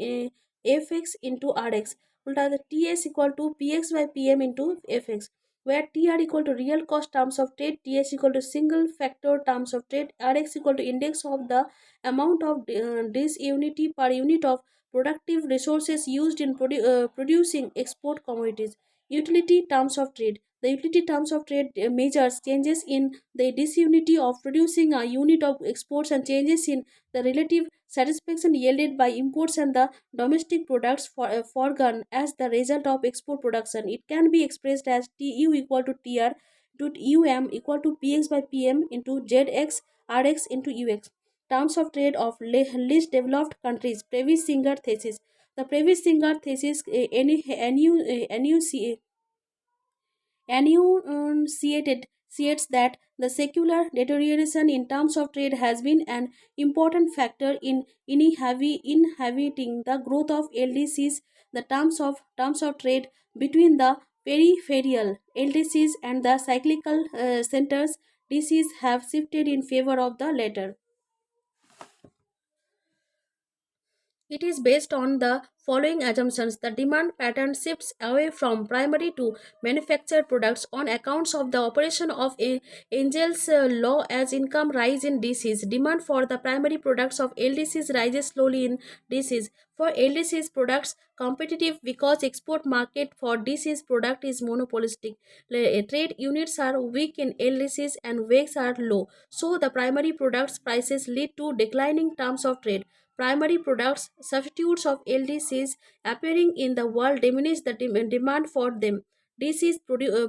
FX into RX. Ulta the TS equal to PX by PM into FX, where TR equal to real cost terms of trade, TS equal to single factor terms of trade, RX equal to index of the amount of disunity per unit of productive resources used in producing export commodities. Utility terms of trade. The utility terms of trade measures changes in the disunity of producing a unit of exports and changes in the relative satisfaction yielded by imports and the domestic products foregone as the result of export production. It can be expressed as TU equal to TR to UM equal to PX by PM into ZX RX into UX. Terms of trade of least developed countries. Previous Singer thesis. The previous Singer thesis enunciated states that the secular deterioration in terms of trade has been an important factor in inhibiting the growth of LDCs. The terms of trade between the peripheral LDCs and the cyclical centers DCs have shifted in favor of the latter. It is based on the following assumptions. The demand pattern shifts away from primary to manufactured products on accounts of the operation of Angel's law as income rise in DCs. Demand for the primary products of LDCs rises slowly in DCs. For LDCs products competitive because export market for DCs product is monopolistic. Trade units are weak in LDCs and wakes are low. So the primary products prices lead to declining terms of trade. Primary products, substitutes of LDCs appearing in the world diminish the demand for them. DCs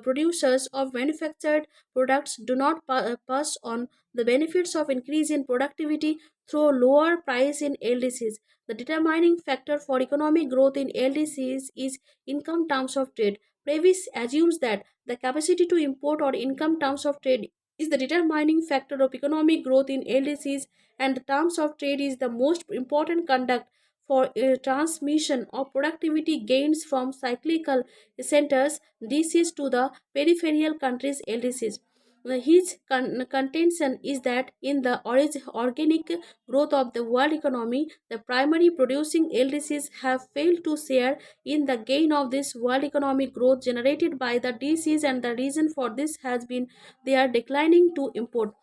producers of manufactured products do not pass on the benefits of increase in productivity through lower price in LDCs. The determining factor for economic growth in LDCs is income terms of trade. Previs assumes that the capacity to import or income terms of trade is the determining factor of economic growth in LDCs, and the terms of trade is the most important conduct for transmission of productivity gains from cyclical centers DCs to the peripheral countries LDCs. His contention is that in the organic growth of the world economy, the primary producing LDCs have failed to share in the gain of this world economic growth generated by the DCs, and the reason for this has been they are declining to import.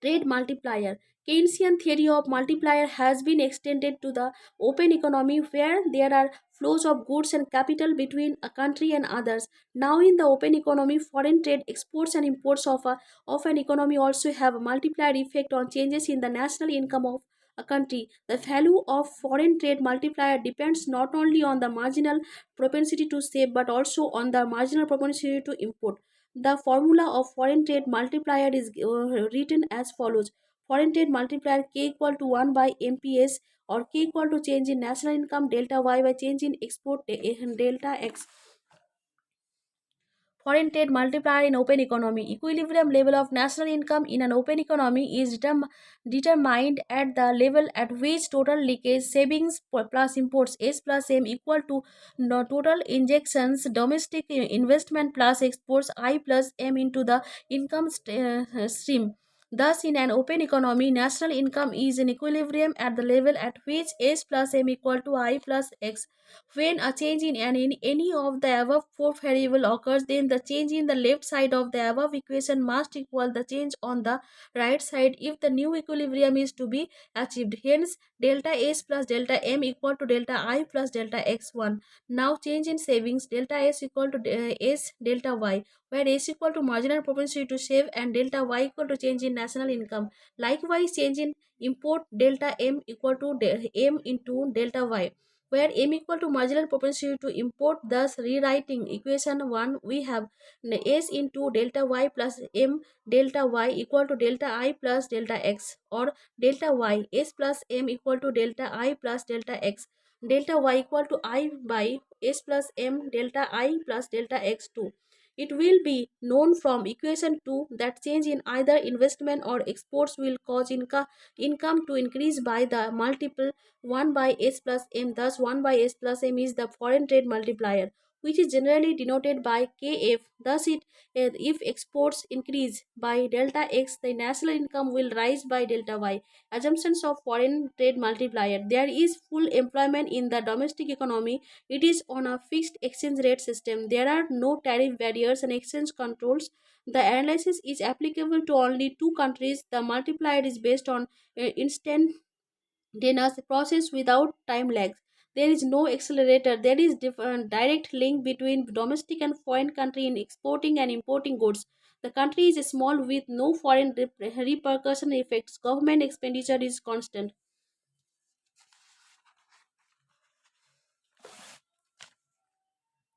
Trade multiplier. Keynesian theory of multiplier has been extended to the open economy where there are flows of goods and capital between a country and others. Now, in the open economy, foreign trade, exports and imports of an economy also have a multiplier effect on changes in the national income of a country. The value of foreign trade multiplier depends not only on the marginal propensity to save but also on the marginal propensity to import. The formula of foreign trade multiplier is written as follows. Foreign trade multiplier K equal to 1 by MPS, or K equal to change in national income delta Y by change in export delta X. Foreign trade multiplier in open economy. Equilibrium level of national income in an open economy is determined at the level at which total leakage savings plus imports S plus M equal to total injections domestic investment plus exports I plus M into the income stream. Thus, in an open economy, national income is in equilibrium at the level at which S plus M equal to I plus X. When a change in any of the above four variable occurs, then the change in the left side of the above equation must equal the change on the right side if the new equilibrium is to be achieved. Hence, delta S plus delta M equal to delta I plus delta X1. Now, change in savings, delta S equal to S delta Y, where S equal to marginal propensity to save and delta Y equal to change in national income. Likewise, change in import, delta M equal to M into delta Y, where M equal to marginal propensity to import. Thus, rewriting equation 1, we have S into delta Y plus M delta Y equal to delta I plus delta X, or delta Y S plus M equal to delta I plus delta X. Delta Y equal to I by S plus M delta I plus delta X2. It will be known from equation 2 that change in either investment or exports will cause income to increase by the multiple 1 by S plus M. Thus, 1 by S plus M is the foreign trade multiplier, which is generally denoted by KF. Thus, if exports increase by delta X, the national income will rise by delta Y. Assumptions of foreign trade multiplier. There is full employment in the domestic economy. It is on a fixed exchange rate system. There are no tariff barriers and exchange controls. The analysis is applicable to only two countries. The multiplier is based on instant Dana's process without time lags. There is no accelerator. There is direct link between domestic and foreign country in exporting and importing goods. The country is small with no foreign repercussion effects. Government expenditure is constant.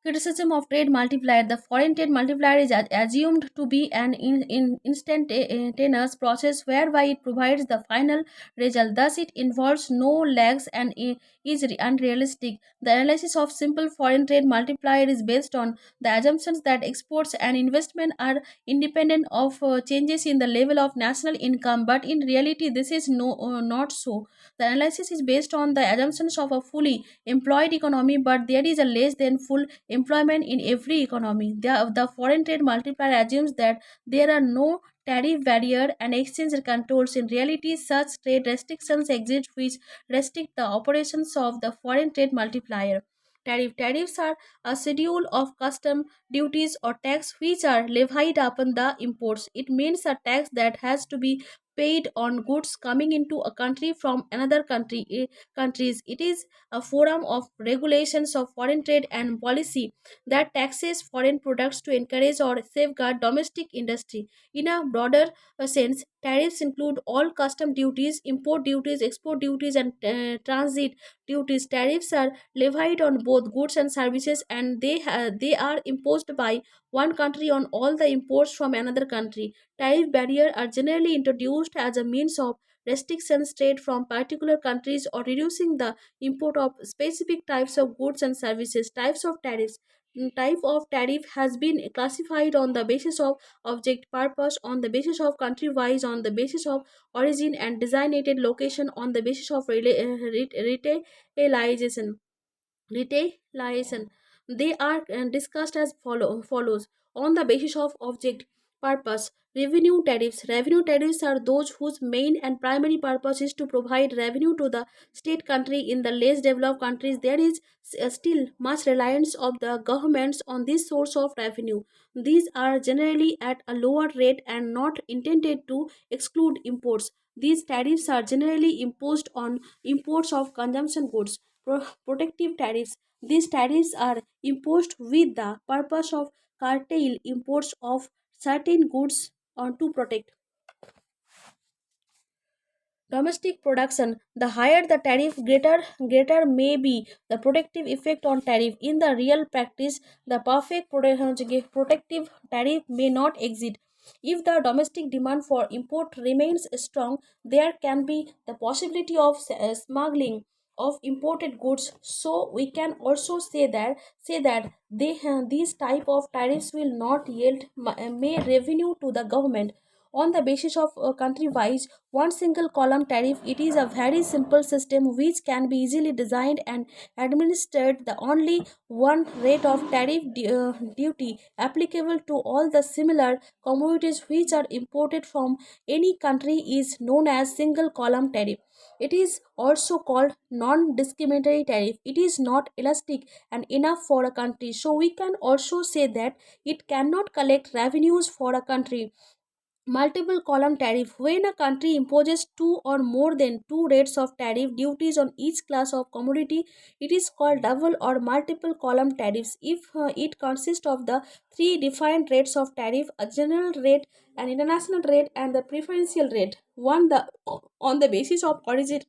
Criticism of trade multiplier. The foreign trade multiplier is assumed to be an instantaneous process whereby it provides the final result. Thus, it involves no lags and is unrealistic. The analysis of simple foreign trade multiplier is based on the assumptions that exports and investment are independent of changes in the level of national income. But in reality, this is not so. The analysis is based on the assumptions of a fully employed economy, but there is a less than full employment in every economy. The foreign trade multiplier assumes that there are no tariff barrier and exchange controls. In reality, such trade restrictions exist which restrict the operations of the foreign trade multiplier. Tariffs are a schedule of custom duties or tax which are levied upon the imports. It means a tax that has to be paid on goods coming into a country from another countries. It is a forum of regulations of foreign trade and policy that taxes foreign products to encourage or safeguard domestic industry. In a broader sense, tariffs include all custom duties, import duties, export duties, and transit duties. Tariffs are levied on both goods and services, and they are imposed by one country on all the imports from another country. Tariff barriers are generally introduced as a means of restrictions trade from particular countries or reducing the import of specific types of goods and services. Types of tariffs. Type of tariff has been classified on the basis of object purpose, on the basis of country wise, on the basis of origin and designated location, on the basis of retailization. Retailization. They are discussed as follows. On the basis of object purpose, revenue tariffs. Revenue tariffs are those whose main and primary purpose is to provide revenue to the state country. In the less developed countries, there is still much reliance of the governments on this source of revenue. These are generally at a lower rate and not intended to exclude imports. These tariffs are generally imposed on imports of consumption goods. Protective tariffs. These tariffs are imposed with the purpose of curtail imports of certain goods to protect domestic production. The higher the tariff, greater may be the protective effect on tariff. In the real practice, the perfect protective tariff may not exist. If the domestic demand for import remains strong, there can be the possibility of smuggling of imported goods. So we can also say that these type of tariffs will not yield may revenue to the government on the basis of country wise one single column tariff. It is a very simple system which can be easily designed and administered. The only one rate of duty applicable to all the similar commodities which are imported from any country is known as single column tariff. It is also called non-discriminatory tariff. It is not elastic and enough for a country, so we can also say that it cannot collect revenues for a country. Multiple column tariff. When a country imposes two or more than two rates of tariff duties on each class of commodity, it is called double or multiple column tariffs. If it consists of the three defined rates of tariff, a general rate, an international rate, and the preferential rate, one the on the basis of origin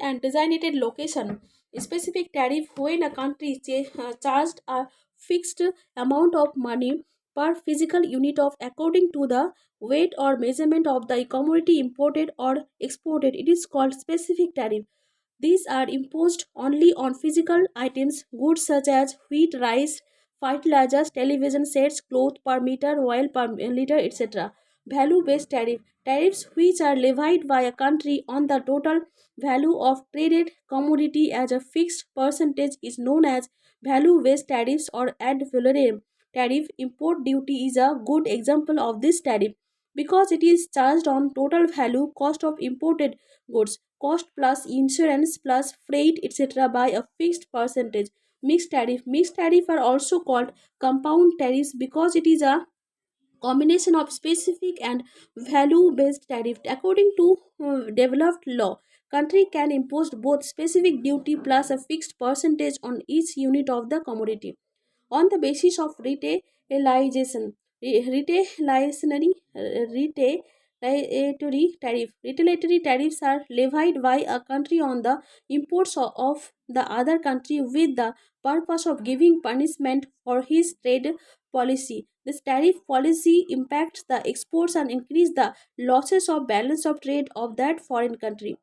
and designated location. Specific tariff. When a country charged a fixed amount of money per physical unit of according to the weight or measurement of the commodity imported or exported, it is called specific tariff. These are imposed only on physical items, goods such as wheat, rice, fertilizers, television sets, cloth per meter, oil per liter, etc. Value based tariff. Tariffs which are levied by a country on the total value of traded commodity as a fixed percentage is known as value based tariffs or ad valorem tariff. Import duty is a good example of this tariff because it is charged on total value cost of imported goods, cost plus insurance plus freight, etc. by a fixed percentage. Mixed tariff are also called compound tariffs because it is a combination of specific and value based tariff. According to developed law, country can impose both specific duty plus a fixed percentage on each unit of the commodity on the basis of retailization. Retaliatory tariffs are levied by a country on the imports of the other country with the purpose of giving punishment for his trade policy. This tariff policy impacts the exports and increase the losses of balance of trade of that foreign country.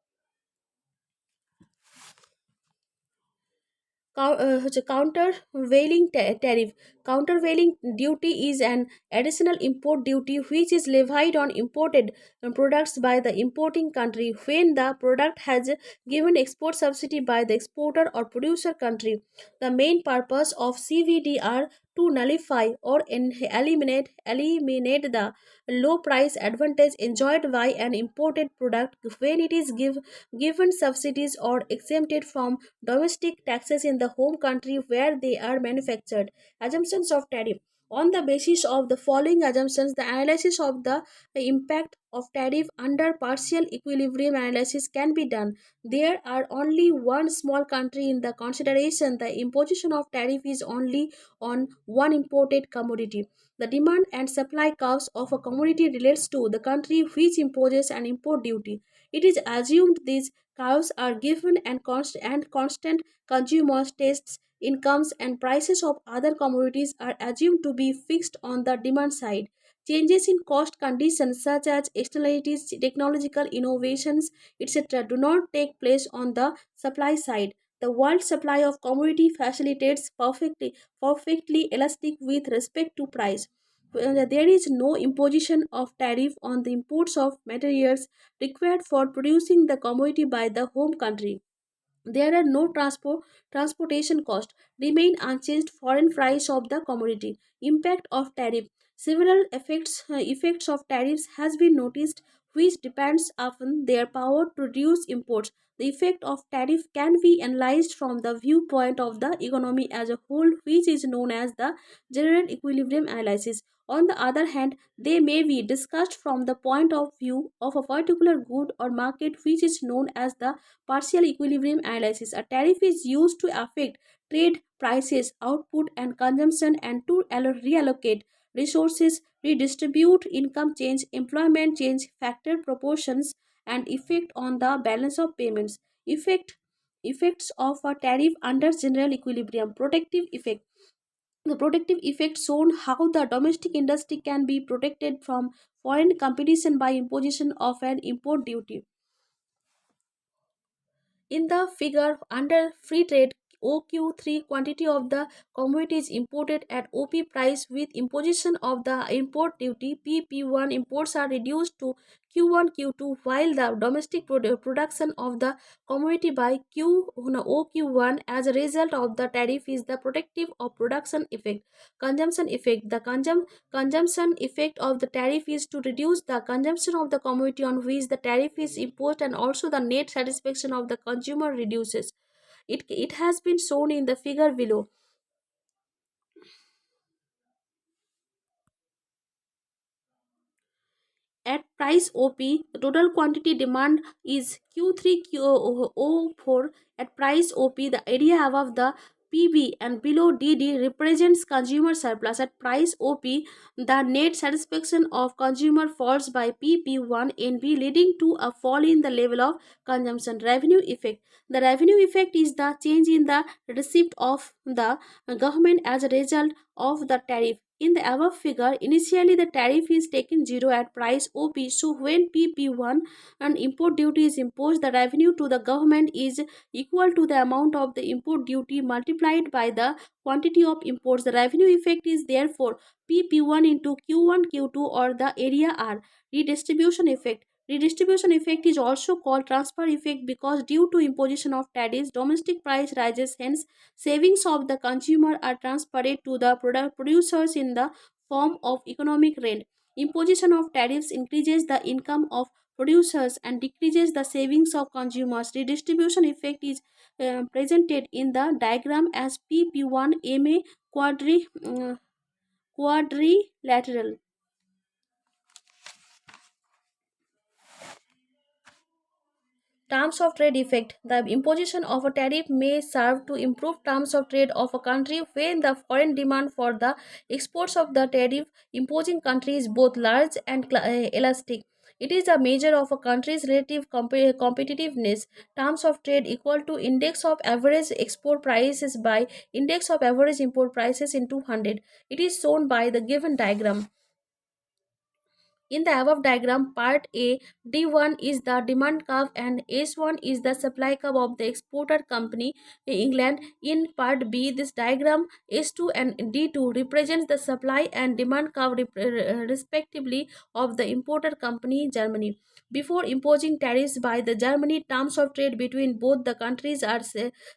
Countervailing tariff. Countervailing duty is an additional import duty which is levied on imported products by the importing country when the product has given export subsidy by the exporter or producer country. The main purpose of CVD are to nullify or eliminate the low price advantage enjoyed by an imported product when it is given subsidies or exempted from domestic taxes in the home country where they are manufactured. Assumptions of tariff. On the basis of the following assumptions, the analysis of the impact of tariff under partial equilibrium analysis can be done. There are only one small country in the consideration. The imposition of tariff is only on one imported commodity. The demand and supply curves of a commodity relates to the country which imposes an import duty. It is assumed these curves are given and constant consumer tastes, incomes, and prices of other commodities are assumed to be fixed on the demand side. Changes in cost conditions such as externalities, technological innovations, etc., do not take place on the supply side. The world supply of commodity facilitates perfectly elastic with respect to price. There is no imposition of tariff on the imports of materials required for producing the commodity by the home country. There are no transportation costs. Remain unchanged foreign price of the commodity. Impact of tariff. Several effects of tariffs has been noticed which depends upon their power to reduce imports. The effect of tariff can be analyzed from the viewpoint of the economy as a whole, which is known as the general equilibrium analysis. On the other hand, they may be discussed from the point of view of a particular good or market, which is known as the partial equilibrium analysis. A tariff is used to affect trade prices, output, and consumption, and to reallocate resources, redistribute income change, employment change, factor proportions, and effect on the balance of payments. Effect Effects of a tariff under general equilibrium. Protective effect. The protective effect shown how the domestic industry can be protected from foreign competition by imposition of an import duty. In the figure under free trade, OQ3 quantity of the commodities imported at OP price with imposition of the import duty PP1 imports are reduced to Q1 Q2 while the domestic production of the commodity by OQ1 as a result of the tariff is the protective of production effect. Consumption effect. The consumption effect of the tariff is to reduce the consumption of the commodity on which the tariff is imposed, and also the net satisfaction of the consumer reduces. It has been shown in the figure below. At price OP, the total quantity demand is Q3 Q04. At price OP, the area above the PB and below DD represents consumer surplus. At price OP, the net satisfaction of consumer falls by PP1 NB, leading to a fall in the level of consumption. Revenue effect. The revenue effect is the change in the receipt of the government as a result of the tariff. In the above figure, initially the tariff is taken zero at price OP. So when PP1 and import duty is imposed, the revenue to the government is equal to the amount of the import duty multiplied by the quantity of imports. The revenue effect is therefore PP1 into Q1 Q2 or the area R. Redistribution effect. Redistribution effect is also called transfer effect because due to imposition of tariffs, domestic price rises. Hence, savings of the consumer are transferred to the product producers in the form of economic rent. Imposition of tariffs increases the income of producers and decreases the savings of consumers. Redistribution effect is presented in the diagram as PP1 MA quadrilateral. Terms of trade effect. The imposition of a tariff may serve to improve terms of trade of a country when the foreign demand for the exports of the tariff imposing country is both large and elastic. It is a measure of a country's relative competitiveness. Terms of trade equal to index of average export prices by index of average import prices into 100. It is shown by the given diagram. In the above diagram, part A, D1 is the demand curve and S1 is the supply curve of the exporter company England. In part B, this diagram S2 and D2 represents the supply and demand curve respectively of the importer company Germany. Before imposing tariffs by the Germany, terms of trade between both the countries are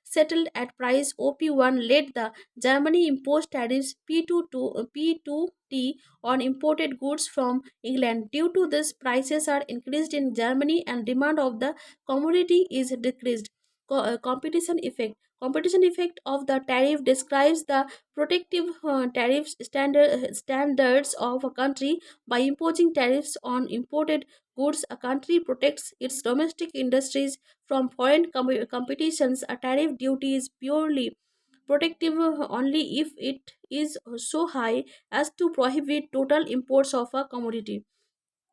settled at price OP1. Let the Germany impose tariffs P2 to P2T on imported goods from England. Due to this, prices are increased in Germany and demand of the commodity is decreased. Competition effect. Competition effect of the tariff describes the protective standards of a country. By imposing tariffs on imported goods, a country protects its domestic industries from foreign competitions. A tariff duty is purely protective only if it is so high as to prohibit total imports of a commodity.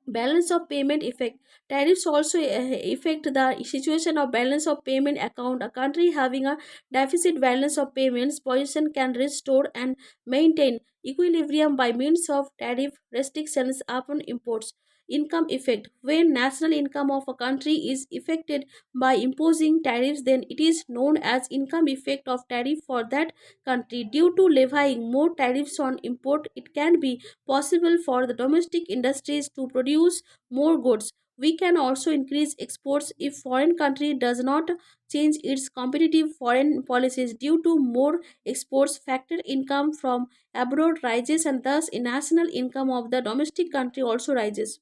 Balance of payment effect. Tariffs also affect the situation of balance of payment account. A country having a deficit balance of payments position can restore and maintain equilibrium by means of tariff restrictions upon imports. Income effect. When national income of a country is affected by imposing tariffs, then it is known as income effect of tariff for that country. Due to levying more tariffs on import, it can be possible for the domestic industries to produce more goods. We can also increase exports if foreign country does not change its competitive foreign policies. Due to more exports, factor income from abroad rises and thus national income of the domestic country also rises.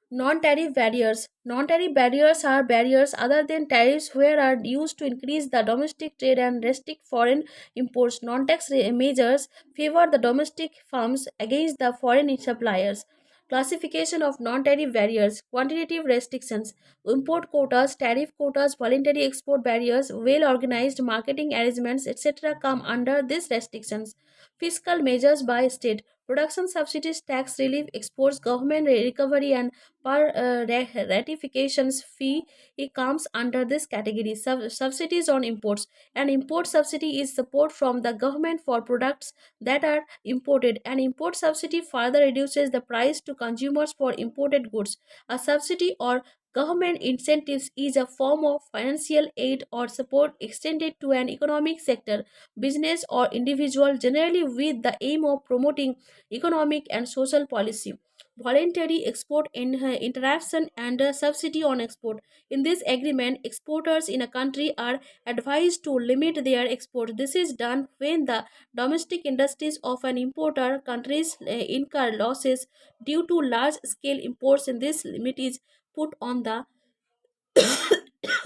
Non-tariff barriers. Non-tariff barriers are barriers other than tariffs where are used to increase the domestic trade and restrict foreign imports. Non-tax measures favor the domestic firms against the foreign suppliers. Classification of non-tariff barriers. Quantitative restrictions. Import quotas, tariff quotas, voluntary export barriers, well-organized marketing arrangements, etc. come under these restrictions. Fiscal measures by state. Production subsidies, tax relief, exports, government recovery, and per ratifications fee, it comes under this category. Subsidies on imports. An import subsidy is support from the government for products that are imported. An import subsidy further reduces the price to consumers for imported goods. A subsidy or government incentives is a form of financial aid or support extended to an economic sector, business, or individual, generally with the aim of promoting economic and social policy. Voluntary export interaction and subsidy on export. In this agreement, exporters in a country are advised to limit their export. This is done when the domestic industries of an importer countries incur losses due to large scale imports. In this limit is put on the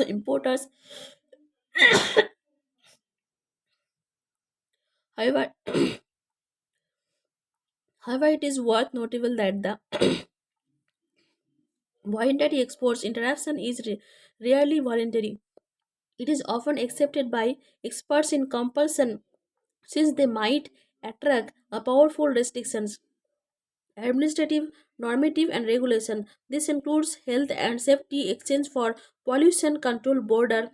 importers. However, however, it is worth notable that the voluntary exports interaction is rarely voluntary. It is often accepted by experts in compulsion since they might attract a powerful restrictions, administrative, normative, and regulation. This includes health and safety, exchange for pollution control, border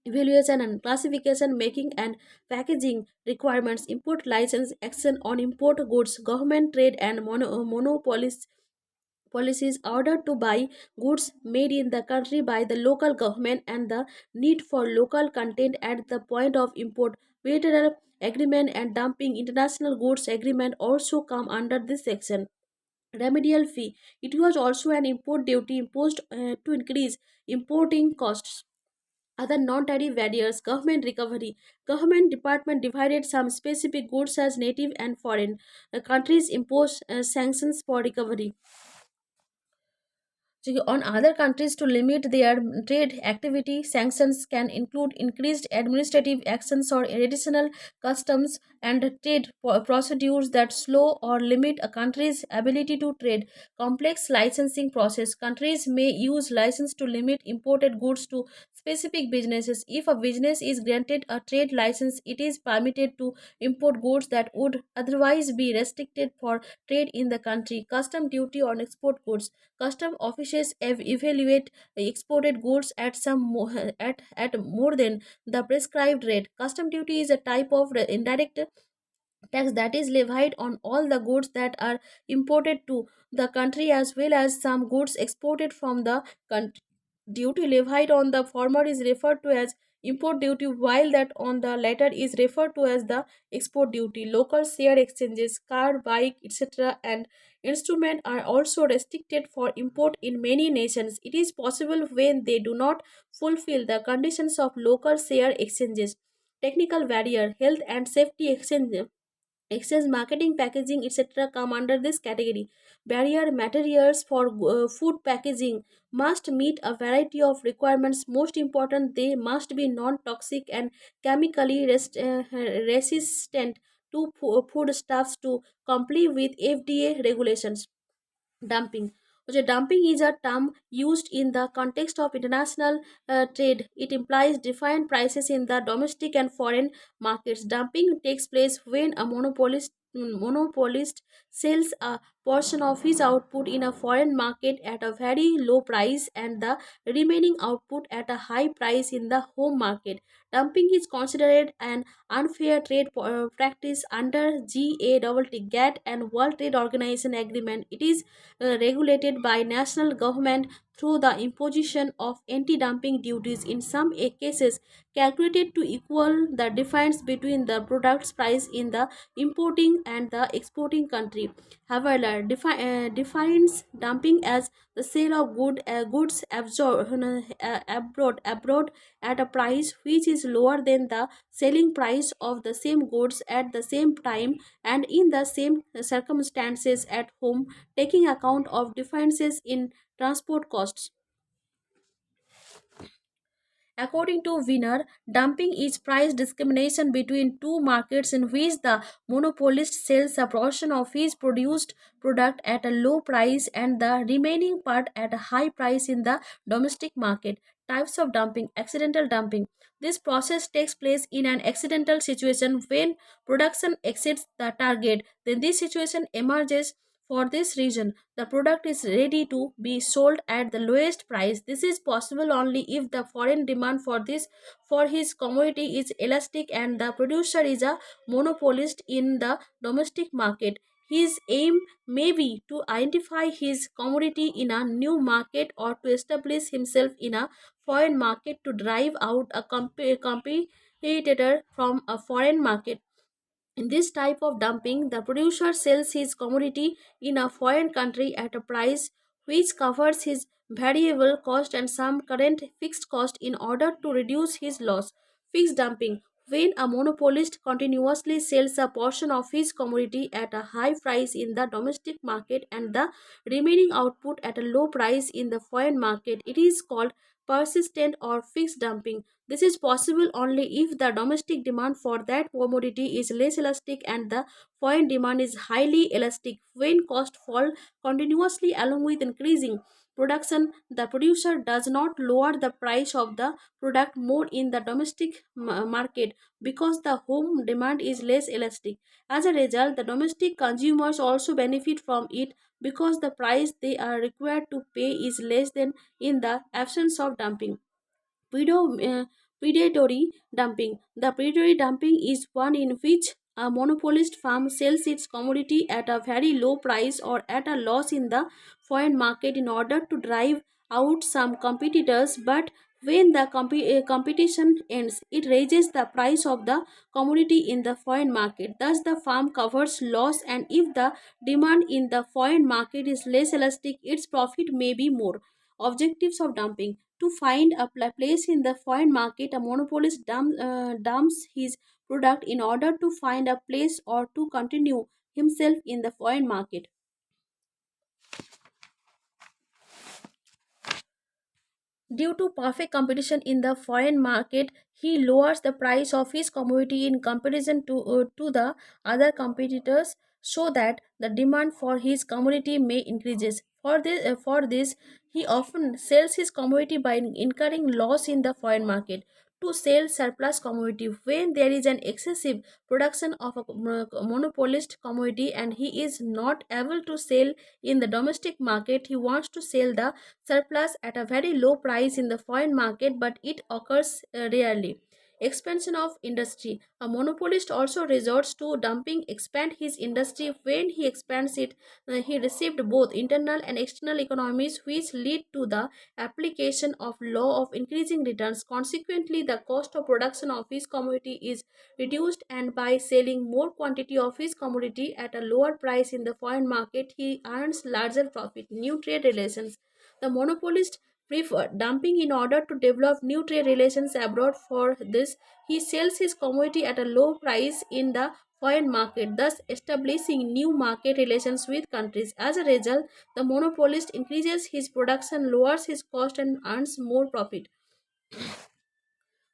evaluation and classification, making and packaging requirements, import license, action on import goods, government trade and monopolies policies, order to buy goods made in the country by the local government, and the need for local content at the point of import. Bilateral agreement and dumping international goods agreement also come under this section. Remedial fee. It was also an import duty imposed to increase importing costs. Other non-tariff barriers, government recovery. Government department divided some specific goods as native and foreign. Countries imposed sanctions for recovery on other countries to limit their trade activity. Sanctions can include increased administrative actions or additional customs and trade procedures that slow or limit a country's ability to trade. Complex licensing process. Countries may use license to limit imported goods to specific businesses. If a business is granted a trade license, it is permitted to import goods that would otherwise be restricted for trade in the country. Custom duty on export goods. Custom officials evaluate exported goods at at more than the prescribed rate. Custom duty is a type of indirect tax that is levied on all the goods that are imported to the country as well as some goods exported from the country. Duty levied on the former is referred to as import duty, while that on the latter is referred to as the export duty. Local share exchanges, car, bike, etc., and instrument are also restricted for import in many nations. It is possible when they do not fulfill the conditions of local share exchanges. Technical barrier, health and safety excess marketing, packaging, etc. come under this category. Barrier materials for food packaging must meet a variety of requirements. Most important, they must be non-toxic and chemically resistant to foodstuffs to comply with FDA regulations. Dumping. Okay, dumping is a term used in the context of international trade. It implies defined prices in the domestic and foreign markets. Dumping takes place when a monopolist sells a portion of his output in a foreign market at a very low price and the remaining output at a high price in the home market. Dumping is considered an unfair trade practice under GATT and World Trade Organization agreement. It is regulated by national government through the imposition of anti-dumping duties in some cases calculated to equal the difference between the product's price in the importing and the exporting country. However, defines dumping as the sale of goods abroad at a price which is lower than the selling price of the same goods at the same time and in the same circumstances at home, taking account of differences in transport costs. According to Wiener, dumping is price discrimination between two markets in which the monopolist sells a portion of his produced product at a low price and the remaining part at a high price in the domestic market. Types of dumping. Accidental dumping. This process takes place in an accidental situation when production exceeds the target. Then this situation emerges for this reason. The product is ready to be sold at the lowest price. This is possible only if the foreign demand for his commodity is elastic and the producer is a monopolist in the domestic market. His aim may be to identify his commodity in a new market or to establish himself in a foreign market to drive out a competitor from a foreign market. In this type of dumping, the producer sells his commodity in a foreign country at a price which covers his variable cost and some current fixed cost in order to reduce his loss. Fixed dumping. When a monopolist continuously sells a portion of his commodity at a high price in the domestic market and the remaining output at a low price in the foreign market, it is called persistent or fixed dumping. This is possible only if the domestic demand for that commodity is less elastic and the foreign demand is highly elastic. When costs fall continuously along with increasing production, the producer does not lower the price of the product more in the domestic market because the home demand is less elastic. As a result, the domestic consumers also benefit from it because the price they are required to pay is less than in the absence of dumping. Widow, Predatory dumping. The predatory dumping is one in which a monopolist firm sells its commodity at a very low price or at a loss in the foreign market in order to drive out some competitors, but when the competition ends, it raises the price of the commodity in the foreign market. Thus, the firm covers loss, and if the demand in the foreign market is less elastic, its profit may be more. Objectives of dumping: to find a place in the foreign market, a monopolist dumps his product in order to find a place or to continue himself in the foreign market. Due to perfect competition in the foreign market, he lowers the price of his commodity in comparison to the other competitors so that the demand for his commodity may increases. For this, he often sells his commodity by incurring loss in the foreign market to sell surplus commodity. When there is an excessive production of a monopolist commodity and he is not able to sell in the domestic market, he wants to sell the surplus at a very low price in the foreign market, but it occurs rarely. Expansion of industry. A monopolist also resorts to dumping expand his industry. When he expands it, he received both internal and external economies which lead to the application of law of increasing returns. Consequently, the cost of production of his commodity is reduced, and by selling more quantity of his commodity at a lower price in the foreign market, he earns larger profit. New trade relations. The monopolist prefer dumping in order to develop new trade relations abroad. For this, he sells his commodity at a low price in the foreign market, thus establishing new market relations with countries. As a result, the monopolist increases his production, lowers his cost, and earns more profit.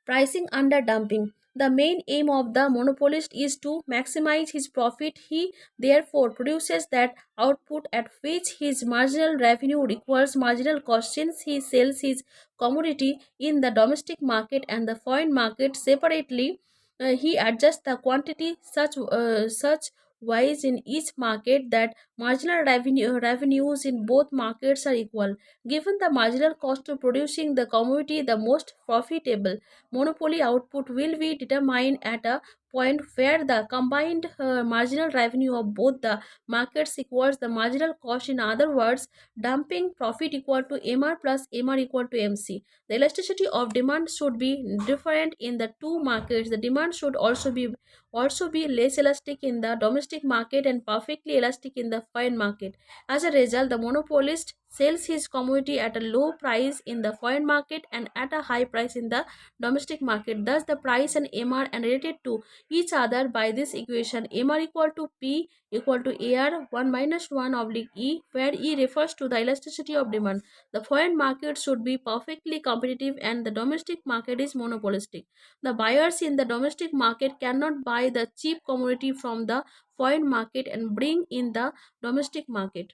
Pricing under dumping. The main aim of the monopolist is to maximize his profit. He therefore produces that output at which his marginal revenue equals marginal cost. Since he sells his commodity in the domestic market and the foreign market separately, he adjusts the quantity such wise in each market that marginal revenues in both markets are equal. Given the marginal cost of producing the commodity, the most profitable monopoly output will be determined at a point where the combined marginal revenue of both the markets equals the marginal cost. In other words, dumping profit equal to MR plus MR equal to MC. The elasticity of demand should be different in the two markets. The demand should also be less elastic in the domestic market and perfectly elastic in the foreign market. As a result, the monopolist sells his commodity at a low price in the foreign market and at a high price in the domestic market. Thus, the price and MR are related to each other by this equation: MR equal to P equal to AR 1 minus 1 oblique E, where E refers to the elasticity of demand. The foreign market should be perfectly competitive and the domestic market is monopolistic. The buyers in the domestic market cannot buy the cheap commodity from the foreign market and bring in the domestic market.